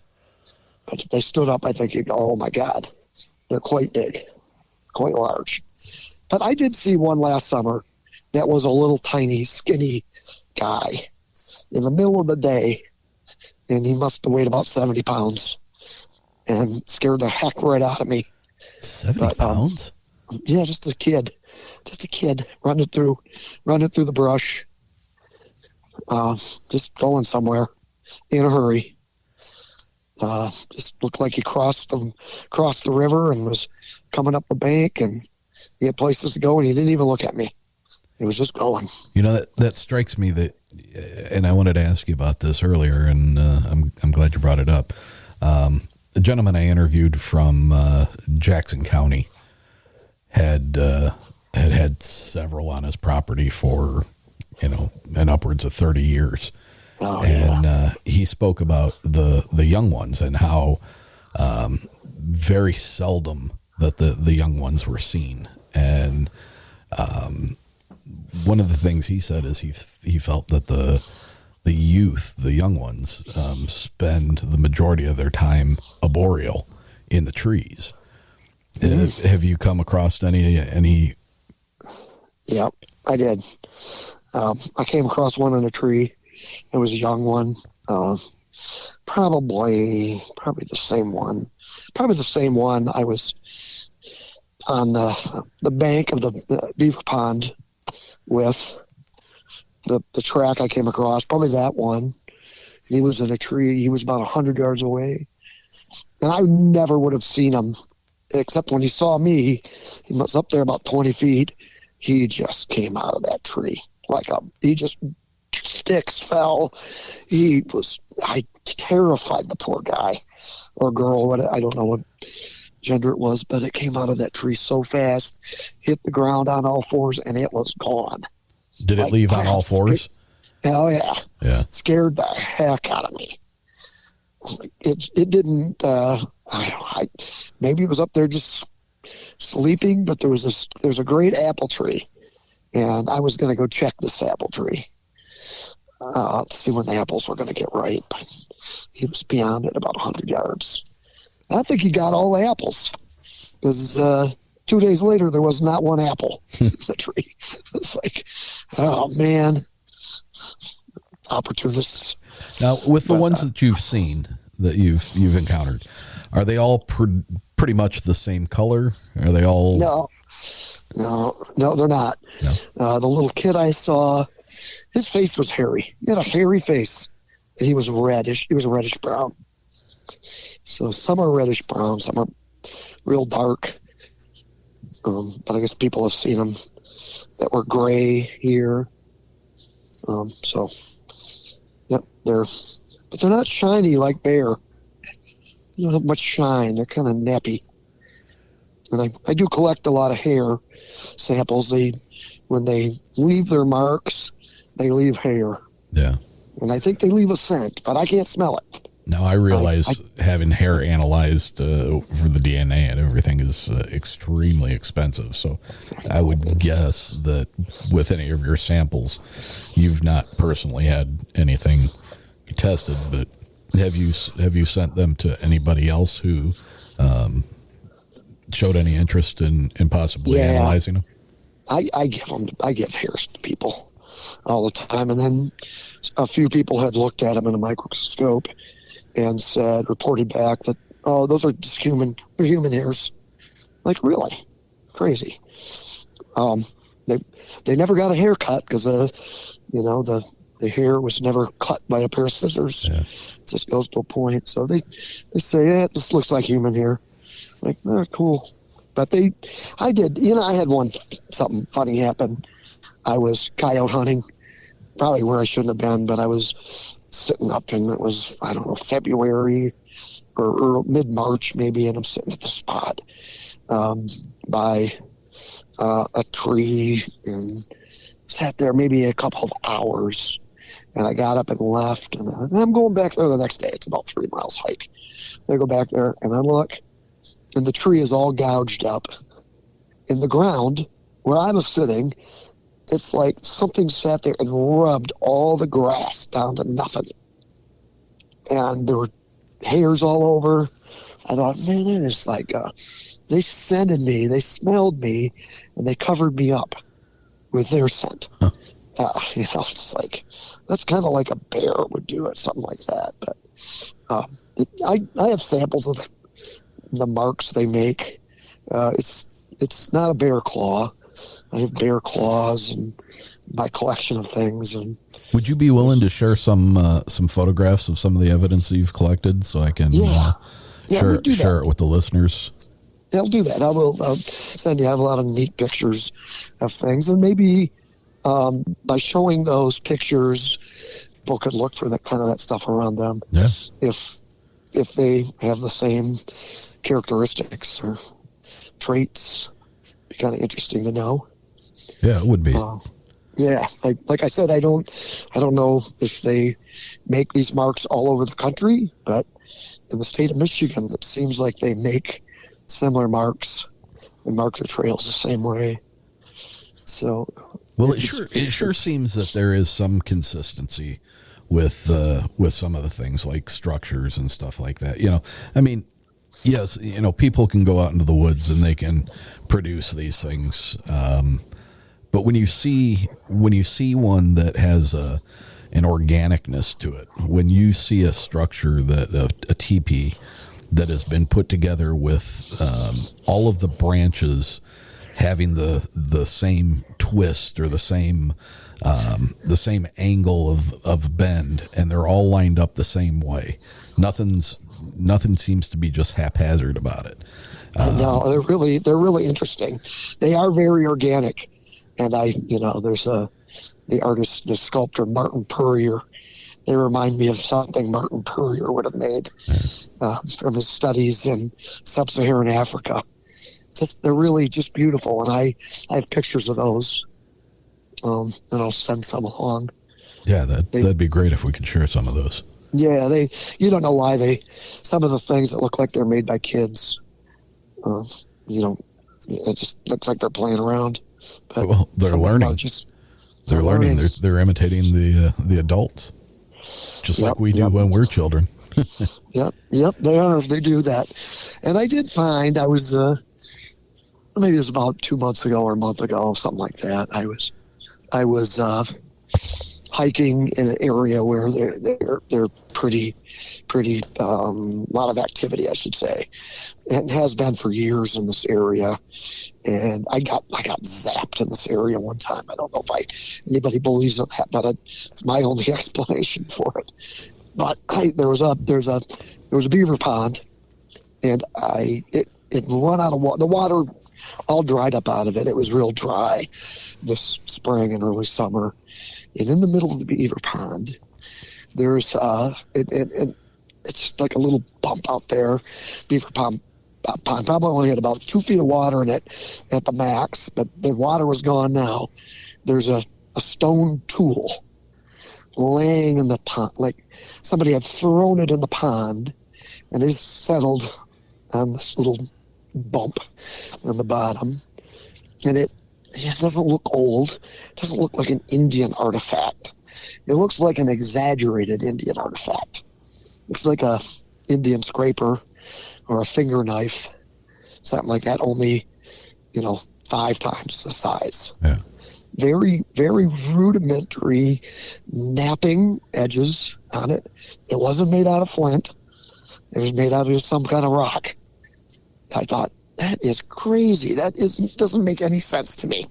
But if they stood up, I think you'd go, oh my God, they're quite big, quite large. But I did see one last summer that was a little tiny, skinny guy in the middle of the day, and he must have weighed about 70 pounds and scared the heck right out of me. 70 pounds? Yeah, just a kid running through the brush, just going somewhere in a hurry. Just looked like he crossed the river and was coming up the bank, and he had places to go, and he didn't even look at me. He was just going. That strikes me that, and I wanted to ask you about this earlier, and I'm glad you brought it up. The gentleman I interviewed from Jackson County had several on his property for, and upwards of 30 years. Oh, and yeah. He spoke about the young ones and how very seldom that the young ones were seen. And one of the things he said is he felt that the youth, the young ones, spend the majority of their time arboreal in the trees. Have you come across any? Yep, I did. I came across one in a tree. It was a young one. Probably the same one. Probably the same one. I was on the bank of the beaver pond with the track I came across. Probably that one. He was in a tree. He was about 100 yards away, and I never would have seen him except when he saw me. He was up there about 20 feet. He just came out of that tree sticks fell. I terrified the poor guy or girl. I don't know what gender it was, but it came out of that tree so fast, hit the ground on all fours, and it was gone. Did it leave on all fours? Oh yeah. Yeah. Scared the heck out of me. It didn't, maybe it was up there just sleeping, but there's a great apple tree, and I was going to go check this apple tree to see when the apples were going to get ripe. He was beyond it about 100 yards. I think he got all the apples, because 2 days later there was not one apple in the tree. It's like, oh man, opportunists. Now, with the ones that you've seen, that you've encountered, are they all pretty much the same color? Are they all? No, they're not. No. The little kid I saw, his face was hairy. He had a hairy face. And he was reddish. He was reddish brown. So some are reddish brown, some are real dark. But I guess people have seen them that were gray here. So, yep, but they're not shiny like bear. They don't have much shine. They're kind of nappy. And I do collect a lot of hair samples. When they leave their marks, they leave hair. Yeah. And I think they leave a scent, but I can't smell it. Now, I realize having hair analyzed for the DNA and everything is extremely expensive. So I would guess that with any of your samples, you've not personally had anything tested, but have you sent them to anybody else who showed any interest in possibly analyzing them? I give hairs to people all the time. And then a few people had looked at them in a microscope and reported back that, oh, those are just human hairs. Like, really? Crazy. They never got a haircut because, the hair was never cut by a pair of scissors. Yeah. It just goes to a point. So they say, yeah, this looks like human hair. Like, oh, cool. But I had something funny happen. I was coyote hunting, probably where I shouldn't have been, but I was sitting up and it was, I don't know, February or mid-March maybe, and I'm sitting at the spot by a tree and sat there maybe a couple of hours. And I got up and left, and I'm going back there the next day. It's about 3 miles hike. I go back there and I look, and the tree is all gouged up. In the ground where I was sitting, it's like something sat there and rubbed all the grass down to nothing. And there were hairs all over. I thought, man, it is like, they scented me, they smelled me, and they covered me up with their scent. Huh. It's like, that's kind of like a bear would do it, something like that. But I have samples of the marks they make. It's not a bear claw. I have bear claws and my collection of things. And would you be willing to share some photographs of some of the evidence that you've collected so I can share it with the listeners? Yeah, I'll do that. I'll send you. I have a lot of neat pictures of things, and maybe by showing those pictures, people could look for that stuff around them. Yeah. If they have the same characteristics or traits, be kind of interesting to know. Yeah, it would be. Like I said, I don't know if they make these marks all over the country, but in the state of Michigan, it seems like they make similar marks and mark their trails the same way. So, well, it sure seems that there is some consistency with some of the things like structures and stuff like that. I mean, yes, people can go out into the woods and they can produce these things. But when you see one that has an organicness to it, when you see a structure that a teepee that has been put together with all of the branches having the same twist or the same angle of bend, and they're all lined up the same way. Nothing seems to be just haphazard about it. No, they're really interesting. They are very organic. And there's the artist, the sculptor, Martin Purrier. They remind me of something Martin Purrier would have made from his studies in sub-Saharan Africa. They're really just beautiful. And I have pictures of those. And I'll send some along. Yeah, that'd be great if we could share some of those. Yeah, you don't know why some of the things that look like they're made by kids, it just looks like they're playing around. But well, they're learning. They're learning. They're imitating the adults, just like we do when we're children. Yep, they are. They do that. And I did find I was maybe it was about 2 months ago or a month ago, something like that. I was hiking in an area where they're pretty lot of activity, I should say. It has been for years in this area. And I got zapped in this area one time. I don't know if anybody believes in that, but it's my only explanation for it. But there was a beaver pond, and it run out of water. The water all dried up out of it. It was real dry this spring and early summer. And in the middle of the beaver pond, there's it's just like a little bump out there. Beaver pond probably only had about 2 feet of water in it at the max, but the water was gone now. There's a stone tool laying in the pond, like somebody had thrown it in the pond, and it settled on this little bump on the bottom. And it doesn't look old. It doesn't look like an Indian artifact. It looks like an exaggerated Indian artifact. Looks like a Indian scraper or a finger knife, something like that, only, 5 times the size. Yeah. Very, very rudimentary napping edges on it. It wasn't made out of flint. It was made out of some kind of rock. I thought, that is crazy. Doesn't make any sense to me.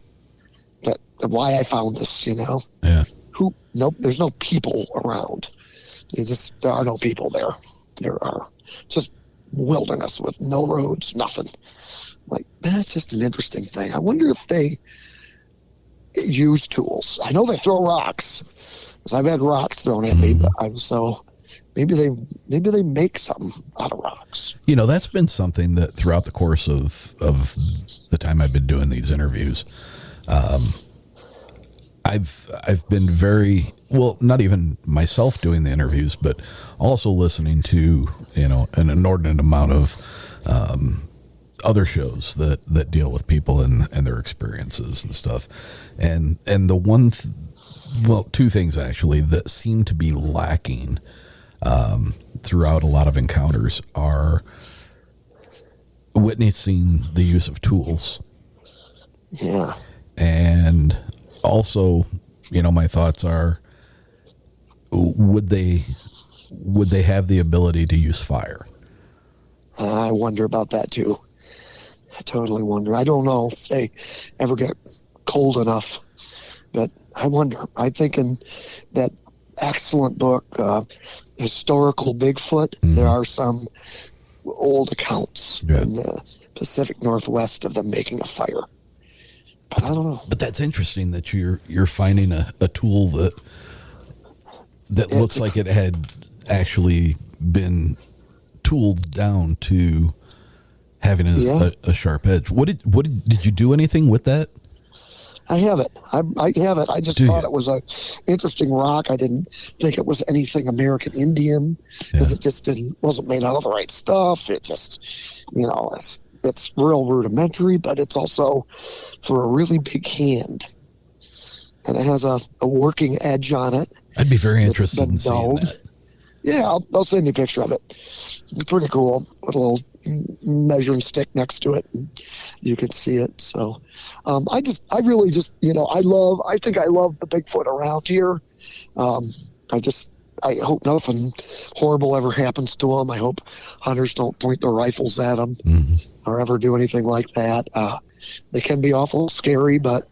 That why I found this, Yeah. Nope, there's no people around. There are no people there. There are just wilderness with no roads, nothing. Like, that's just an interesting thing. I wonder if they use tools. I know they throw rocks, because I've had rocks thrown at me, but maybe they make something out of rocks. That's been something that throughout the course of the time I've been doing these interviews, I've been very, well, not even myself doing the interviews, but also listening to, an inordinate amount of other shows that deal with people and their experiences and stuff. And the two things actually that seem to be lacking throughout a lot of encounters are witnessing the use of tools. Yeah. And also, my thoughts are, would they have the ability to use fire? I wonder about that too. I totally wonder. I don't know if they ever get cold enough, but I wonder. I'm thinking that excellent book, Historical Bigfoot. Mm-hmm. There are some old accounts in the Pacific Northwest of them making a fire. But I don't know. But that's interesting that you're finding a tool that looks like it had actually been tooled down to having a sharp edge. What did you do anything with that? I have it. I have it. I just thought it was a interesting rock. I didn't think it was anything American Indian, because it just wasn't made out of the right stuff. It just, it's real rudimentary, but it's also for a really big hand. And it has a working edge on it. I'd be very interested in seeing that. Yeah, I'll send you a picture of it. It's pretty cool. Put a little measuring stick next to it, and you can see it. So, I think I love the Bigfoot around here. I hope nothing horrible ever happens to them. I hope hunters don't point their rifles at them or ever do anything like that. They can be awful scary, but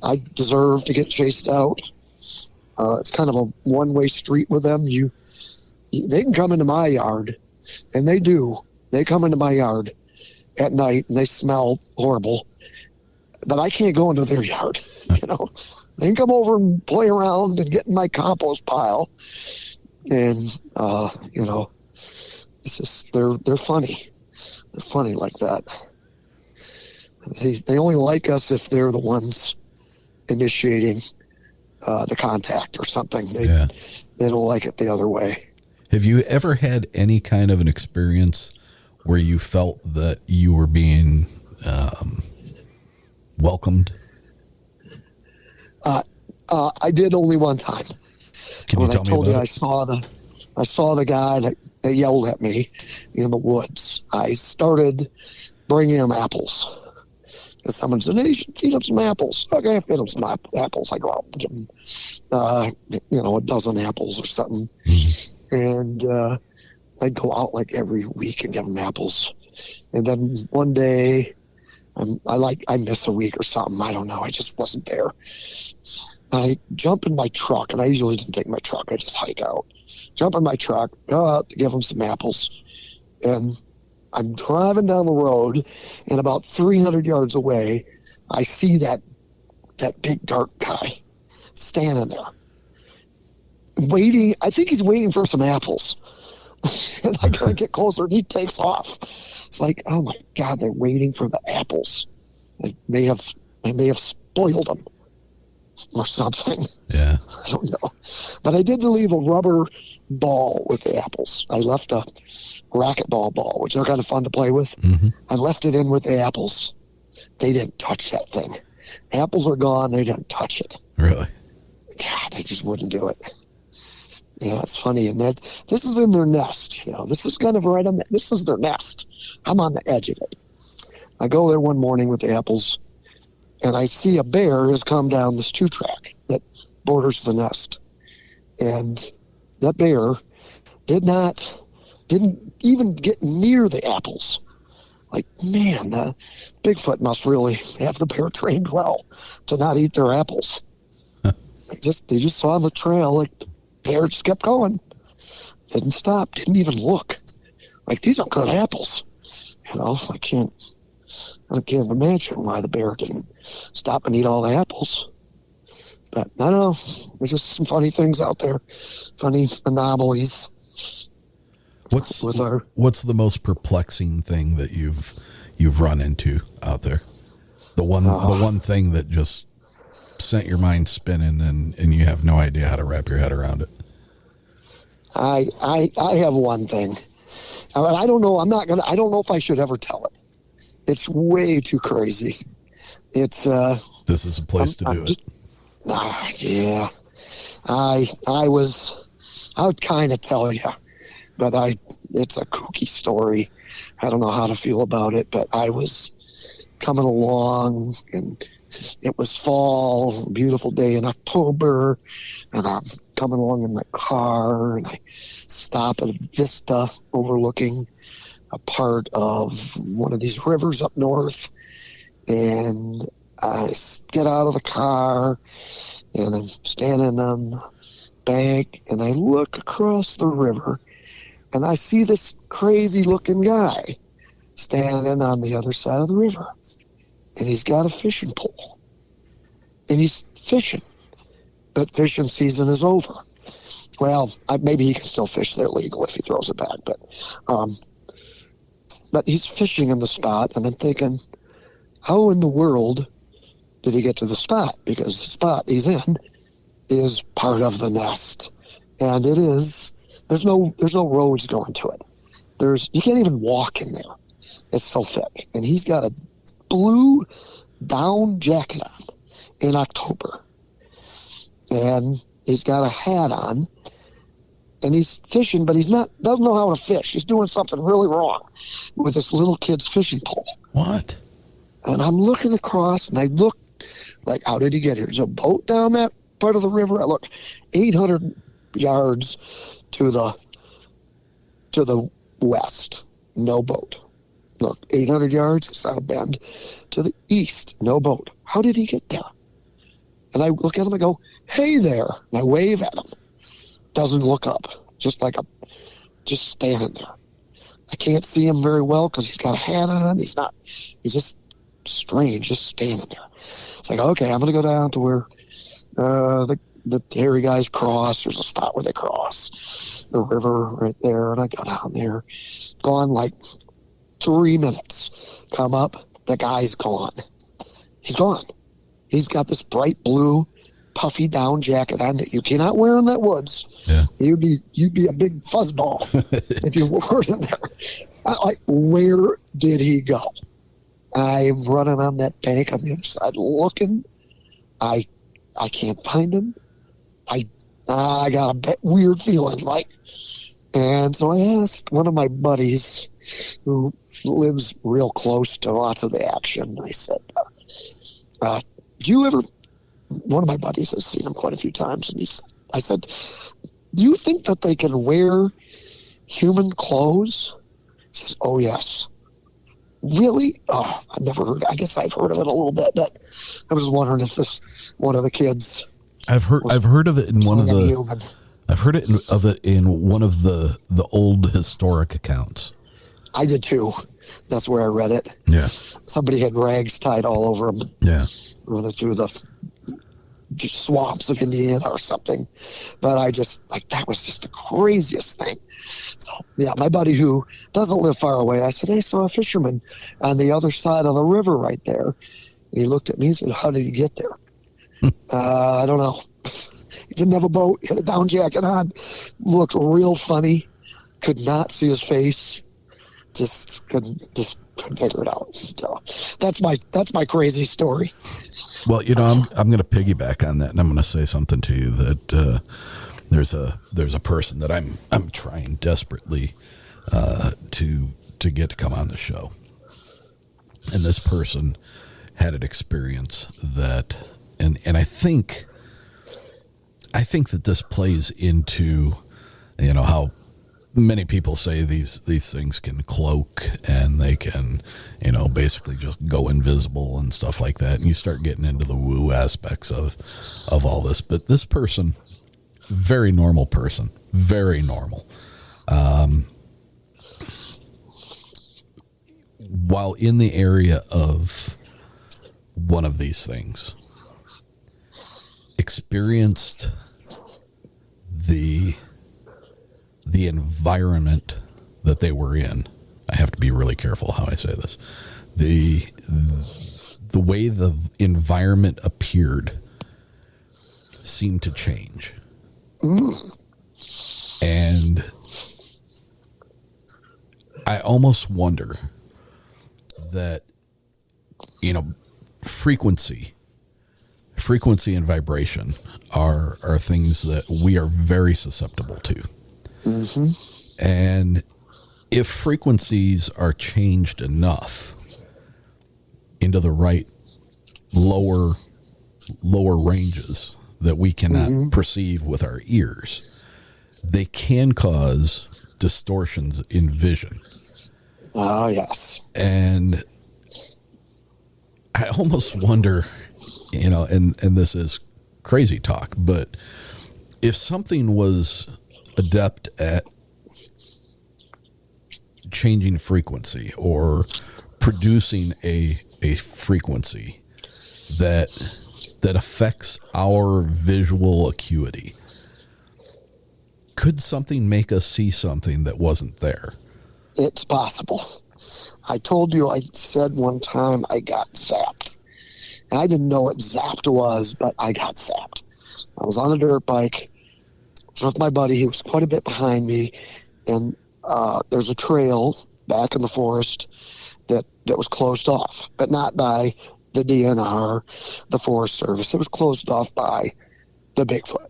I deserve to get chased out. It's kind of a one-way street with them. They can come into my yard, and they do. They come into my yard at night, and they smell horrible, but I can't go into their yard. They can come over and play around and get in my compost pile, and it's just they're funny. They're funny like that. They only like us if they're the ones initiating the contact or something. They don't like it the other way. Have you ever had any kind of an experience where you felt that you were being welcomed? I did only one time. When I told you I saw the guy that yelled at me in the woods, I started bringing him apples. Because someone said, "Hey, you should feed him some apples." Okay, I feed him some apples. I go out and give him, a dozen apples or something. And I'd go out like every week and give them apples. And then one day, I miss a week or something. I don't know. I just wasn't there. I jump in my truck, and I usually didn't take my truck. I just hike out. Jump in my truck, go out to give them some apples. And I'm driving down the road, and about 300 yards away, I see that big dark guy standing there, waiting. I think he's waiting for some apples. And I gotta get closer, and he takes off. It's like, oh my God, they're waiting for the apples. I may have spoiled them or something. Yeah. I don't know. But I did leave a rubber ball with the apples. I left a racquetball ball, which are kind of fun to play with. Mm-hmm. I left it in with the apples. They didn't touch that thing. Apples are gone. They didn't touch it. Really? God, they just wouldn't do it. Yeah, it's funny. And this is in their nest. This is kind of right on this is their nest. I'm on the edge of it. I go there one morning with the apples, and I see a bear has come down this 2-track that borders the nest. And that bear didn't even get near the apples. Like, man, Bigfoot must really have the bear trained well to not eat their apples. They just saw the trail, like the bear just kept going. Didn't stop, didn't even look. Like, these are good apples. I can't imagine why the bear didn't stop and eat all the apples. But I don't know. There's just some funny things out there, funny anomalies. What's the most perplexing thing that you've run into out there? The one thing that just sent your mind spinning and you have no idea how to wrap your head around it. I have one thing. I don't know. I don't know if I should ever tell it. It's way too crazy. It's this is a place to do it. Yeah. I would kind of tell you, but it's a kooky story. I don't know how to feel about it, but I was coming along, and it was fall, a beautiful day in October, and I'm coming along in my car, and I stop at a vista overlooking a part of one of these rivers up north, and I get out of the car, and I'm standing on the bank, and I look across the river, and I see this crazy-looking guy standing on the other side of the river, and he's got a fishing pole, and he's fishing, but fishing season is over. Well, maybe he can still fish there legal if he throws it back, but he's fishing in the spot, and I'm thinking, how in the world did he get to the spot? Because the spot he's in is part of the nest, and it is. There's no roads going to it. You can't even walk in there. It's so thick, and he's got a blue down jacket on in October, and he's got a hat on, and he's fishing, but doesn't know how to fish. He's doing something really wrong with this little kid's fishing pole. What? And I'm looking across, and I look like, how did he get here? There's a boat down that part of the river. I look 800 yards to the west, no boat. Look, 800 yards south bend to the east, no boat. How did he get there? And I look at him, I go, hey there, and I wave at him. Doesn't look up, just standing there. I can't see him very well because he's got a hat on. He's just strange, just standing there. It's like, okay, I'm going to go down to where the hairy guys cross. There's a spot where they cross the river right there, and I go down there. Gone like 3 minutes. Come up, the guy's gone. He's gone. He's got this bright blue, puffy down jacket on that you cannot wear in that woods. Yeah. You'd be a big fuzzball if you wore it in there. Where did he go? I'm running on that bank on the other side looking. I can't find him. I got a weird feeling and so I asked one of my buddies who lives real close to lots of the action. I said, did you ever, one of my buddies has seen him quite a few times, and I said, do you think that they can wear human clothes? He says, oh, yes. Really? Oh, I've never heard. I guess I've heard of it a little bit, but I was wondering if this one of the kids. I've heard of it in one of the. Human. I've heard of it in one of the old historic accounts. I did too. That's where I read it. Yeah. Somebody had rags tied all over them. Yeah. Running through the swamps of Indiana or something. But I just, that was just the craziest thing. So, yeah, my buddy who doesn't live far away, I said, I saw a fisherman on the other side of the river right there. And he looked at me and said, how did you get there? I don't know. He didn't have a boat. He had a down jacket on. Looked real funny. Could not see his face. Just couldn't figure it out. So that's my crazy story. Well, I'm going to piggyback on that, and I'm going to say something to you that there's a person that I'm trying desperately to get to come on the show, and this person had an experience that, and I think that this plays into, how many people say these things can cloak and they can, basically just go invisible and stuff like that. And you start getting into the woo aspects of all this. But this person, very normal person, very normal. While in the area of one of these things, experienced the environment that they were in. I have to be really careful how I say this. The way the environment appeared seemed to change. And I almost wonder that, frequency and vibration are things that we are very susceptible to. Mm-hmm. And if frequencies are changed enough into the right lower ranges that we cannot perceive with our ears, they can cause distortions in vision. Oh, yes. And I almost wonder, and this is crazy talk, but if something was adept at changing frequency or producing a frequency that affects our visual acuity, could something make us see something that wasn't there? It's possible. I told you, I said one time I got zapped. And I didn't know what zapped was, but I got zapped. I was on a dirt bike. I was with my buddy. He was quite a bit behind me. And there's a trail back in the forest that was closed off, but not by the DNR, the Forest Service. It was closed off by the Bigfoot.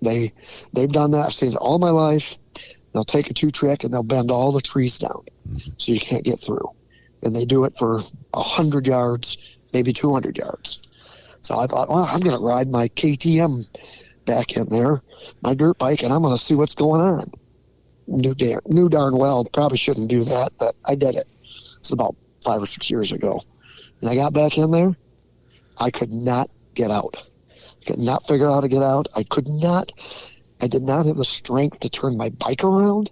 They've done that. I've seen it all my life. They'll take a 2-track and they'll bend all the trees down so you can't get through. And they do it for 100 yards, maybe 200 yards. So I thought, well, I'm going to ride my KTM back in there, my dirt bike, and I'm going to see what's going on. Knew darn well, probably shouldn't do that, but I did it. It's about 5 or 6 years ago. And I got back in there. I could not get out. Could not figure out how to get out. I did not have the strength to turn my bike around.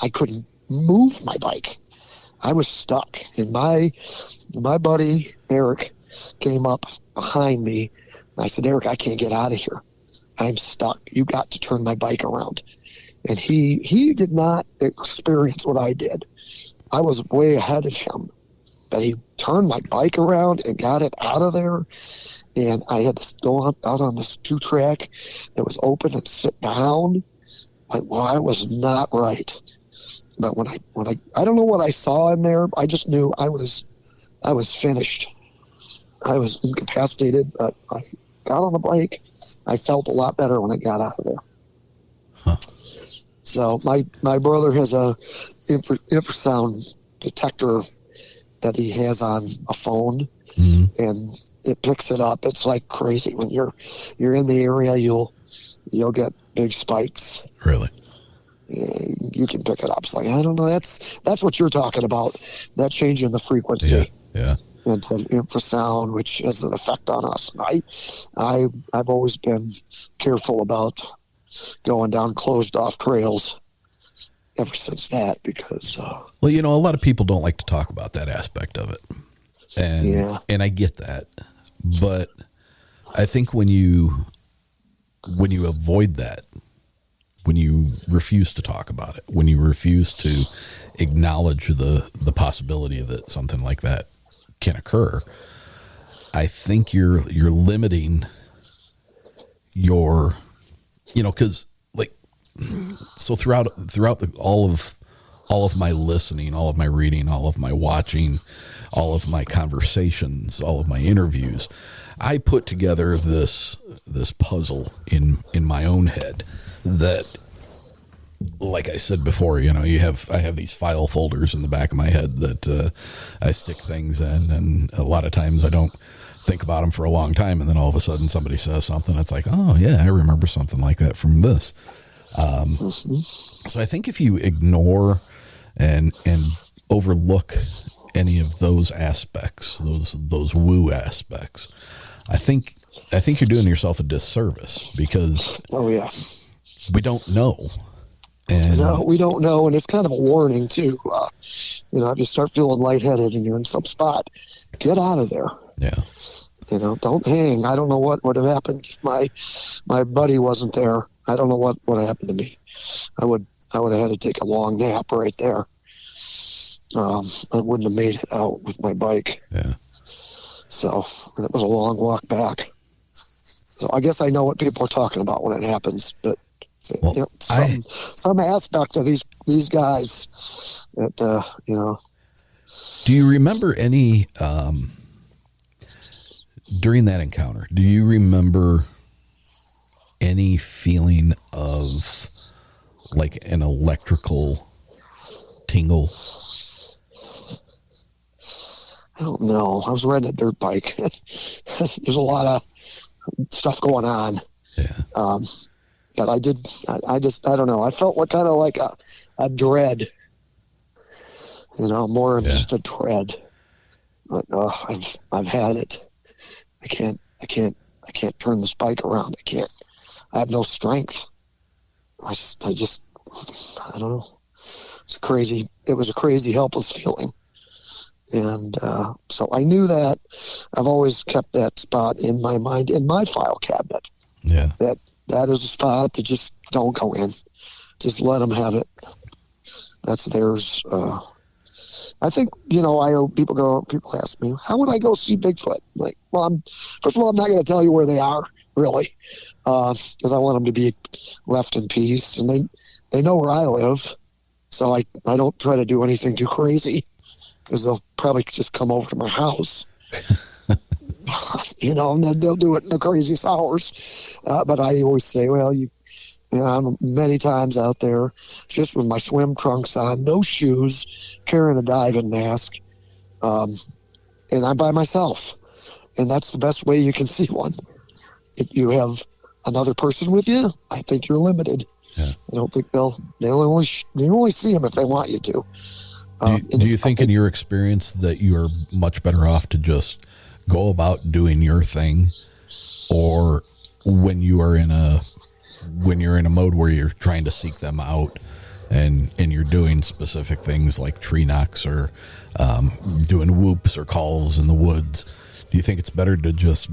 I couldn't move my bike. I was stuck. And my buddy, Eric, came up behind me. And I said, Eric, I can't get out of here. I'm stuck. You got to turn my bike around. And he did not experience what I did. I was way ahead of him. But he turned my bike around and got it out of there. And I had to go out on this 2-track that was open and sit down. I was not right. But when I don't know what I saw in there. I just knew I was finished. I was incapacitated, but I got on the bike. I felt a lot better when I got out of there. Huh. So my brother has a infrasound detector that he has on a phone, and it picks it up. It's like crazy when you're in the area. You'll get big spikes. Really? You can pick it up. It's like, I don't know. That's what you're talking about. That change in the frequency. Yeah. Into infrasound, which has an effect on us. I've always been careful about going down closed off trails ever since that, because well, a lot of people don't like to talk about that aspect of it, and I get that, but I think when you avoid that, when you refuse to talk about it, when you refuse to acknowledge the possibility that something like that can occur, I think you're limiting your, because so throughout all of my listening, all of my reading, all of my watching, all of my conversations, all of my interviews, I put together this puzzle in my own head that, like I said before, I have these file folders in the back of my head that I stick things in, and a lot of times I don't think about them for a long time, and then all of a sudden somebody says something, it's like, oh yeah, I remember something like that from this. So I think if you ignore and overlook any of those aspects, those woo aspects, I think you're doing yourself a disservice, because we don't know. No, we don't know, and it's kind of a warning too. If you start feeling lightheaded and you're in some spot, get out of there. Yeah. Don't hang. I don't know what would have happened if my buddy wasn't there. I don't know what would have happened to me. I would have had to take a long nap right there. I wouldn't have made it out with my bike. Yeah. So it was a long walk back. So I guess I know what people are talking about when it happens, but some aspect of these guys that Do you remember any during that encounter? Do you remember any feeling of like an electrical tingle? I don't know. I was riding a dirt bike. There's a lot of stuff going on. Yeah. But I don't know. I felt kind of like a dread, more of just a dread. But I've had it. I can't turn this bike around. I have no strength. I don't know. It was a crazy, helpless feeling. And so I knew that. I've always kept that spot in my mind, in my file cabinet. Yeah. That is a spot to just don't go in. Just let them have it. That's theirs. I think, people ask me, how would I go see Bigfoot? I'm like, well, first of all, I'm not going to tell you where they are, really, because I want them to be left in peace. And they know where I live, so I don't try to do anything too crazy, because they'll probably just come over to my house. And then they'll do it in the craziest hours. But I always say, well, I'm many times out there just with my swim trunks on, no shoes, carrying a diving mask, and I'm by myself. And that's the best way you can see one. If you have another person with you, I think you're limited. Yeah. I don't think they only see them if they want you to. Do you think in your experience that you are much better off to just go about doing your thing, or when you're in a mode where you're trying to seek them out and you're doing specific things like tree knocks or doing whoops or calls in the woods, do you think it's better to just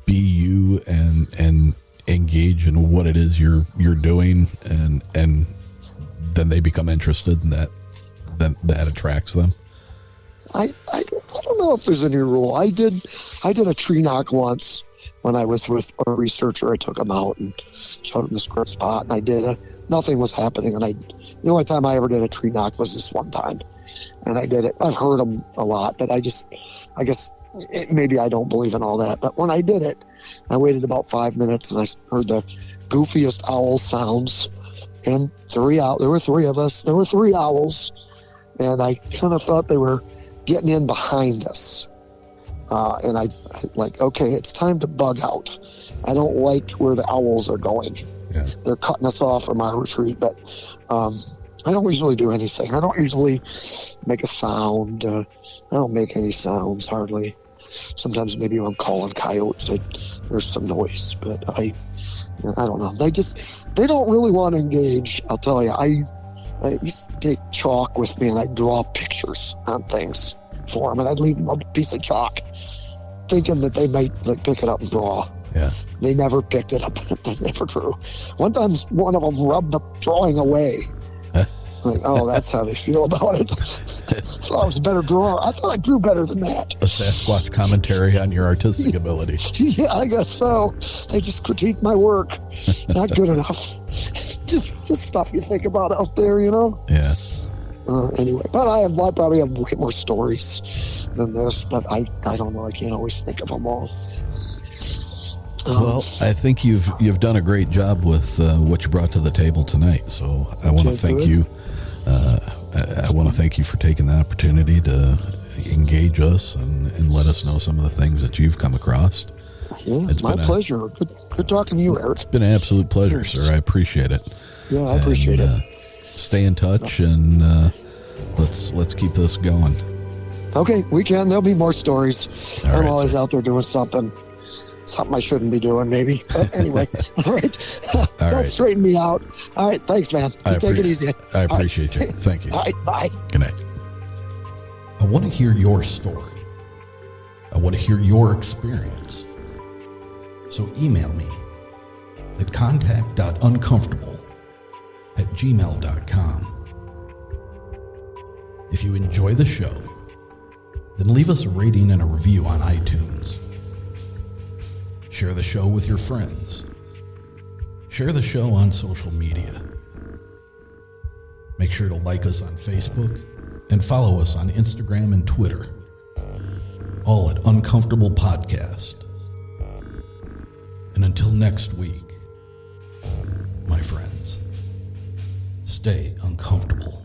be you and engage in what it is you're doing, and then they become interested in that attracts them? I don't know if there's any rule. I did a tree knock once when I was with a researcher. I took him out and showed him this great spot, and I did it. Nothing was happening, and the only time I ever did a tree knock was this one time, and I did it. I've heard them a lot, but I guess maybe I don't believe in all that. But when I did it, I waited about 5 minutes, and I heard the goofiest owl sounds, and there were three of us. There were 3 owls, and I kind of thought they were getting in behind us. And I like, okay, it's time to bug out. I don't like where the owls are going. they're cutting us off from our retreat. But I don't usually do anything. I don't usually make a sound. I don't make any sounds hardly. Sometimes maybe when I'm calling coyotes, there's some noise, but I don't know. They don't really want to engage. I'll tell you. I used to take chalk with me and I'd draw pictures on things for them, and I'd leave them on a piece of chalk, thinking that they might pick it up and draw. Yeah. They never picked it up. They never drew. One time, one of them rubbed the drawing away. Like, oh, that's how they feel about it. So I was a better drawer. I thought I drew better than that. A Sasquatch commentary on your artistic ability. Yeah, I guess so. They just critique my work. Not good enough. Just stuff you think about out there, you know? Yeah. Anyway, but I probably have way more stories than this, but I don't know. I can't always think of them all. Well, I think you've done a great job with what you brought to the table tonight. So I want to thank you. I want to thank you for taking the opportunity to engage us and let us know some of the things that you've come across. Yeah, it's my pleasure. Good talking to you, Eric. It's been an absolute pleasure, sir. I appreciate it. Yeah, I appreciate it. Stay in touch, and let's keep this going. Okay, we can. There'll be more stories. I'm always out there doing something I shouldn't be doing, maybe. But anyway, all right. Don't straighten me out. All right, thanks, man. Take it easy. I appreciate you. Thank you. All right, bye. Good night. I want to hear your story. I want to hear your experience. So email me at contact.uncomfortable@gmail.com. If you enjoy the show, then leave us a rating and a review on iTunes. Share the show with your friends. Share the show on social media. Make sure to like us on Facebook and follow us on Instagram and Twitter, all at Uncomfortable Podcast. And until next week, my friends, stay uncomfortable.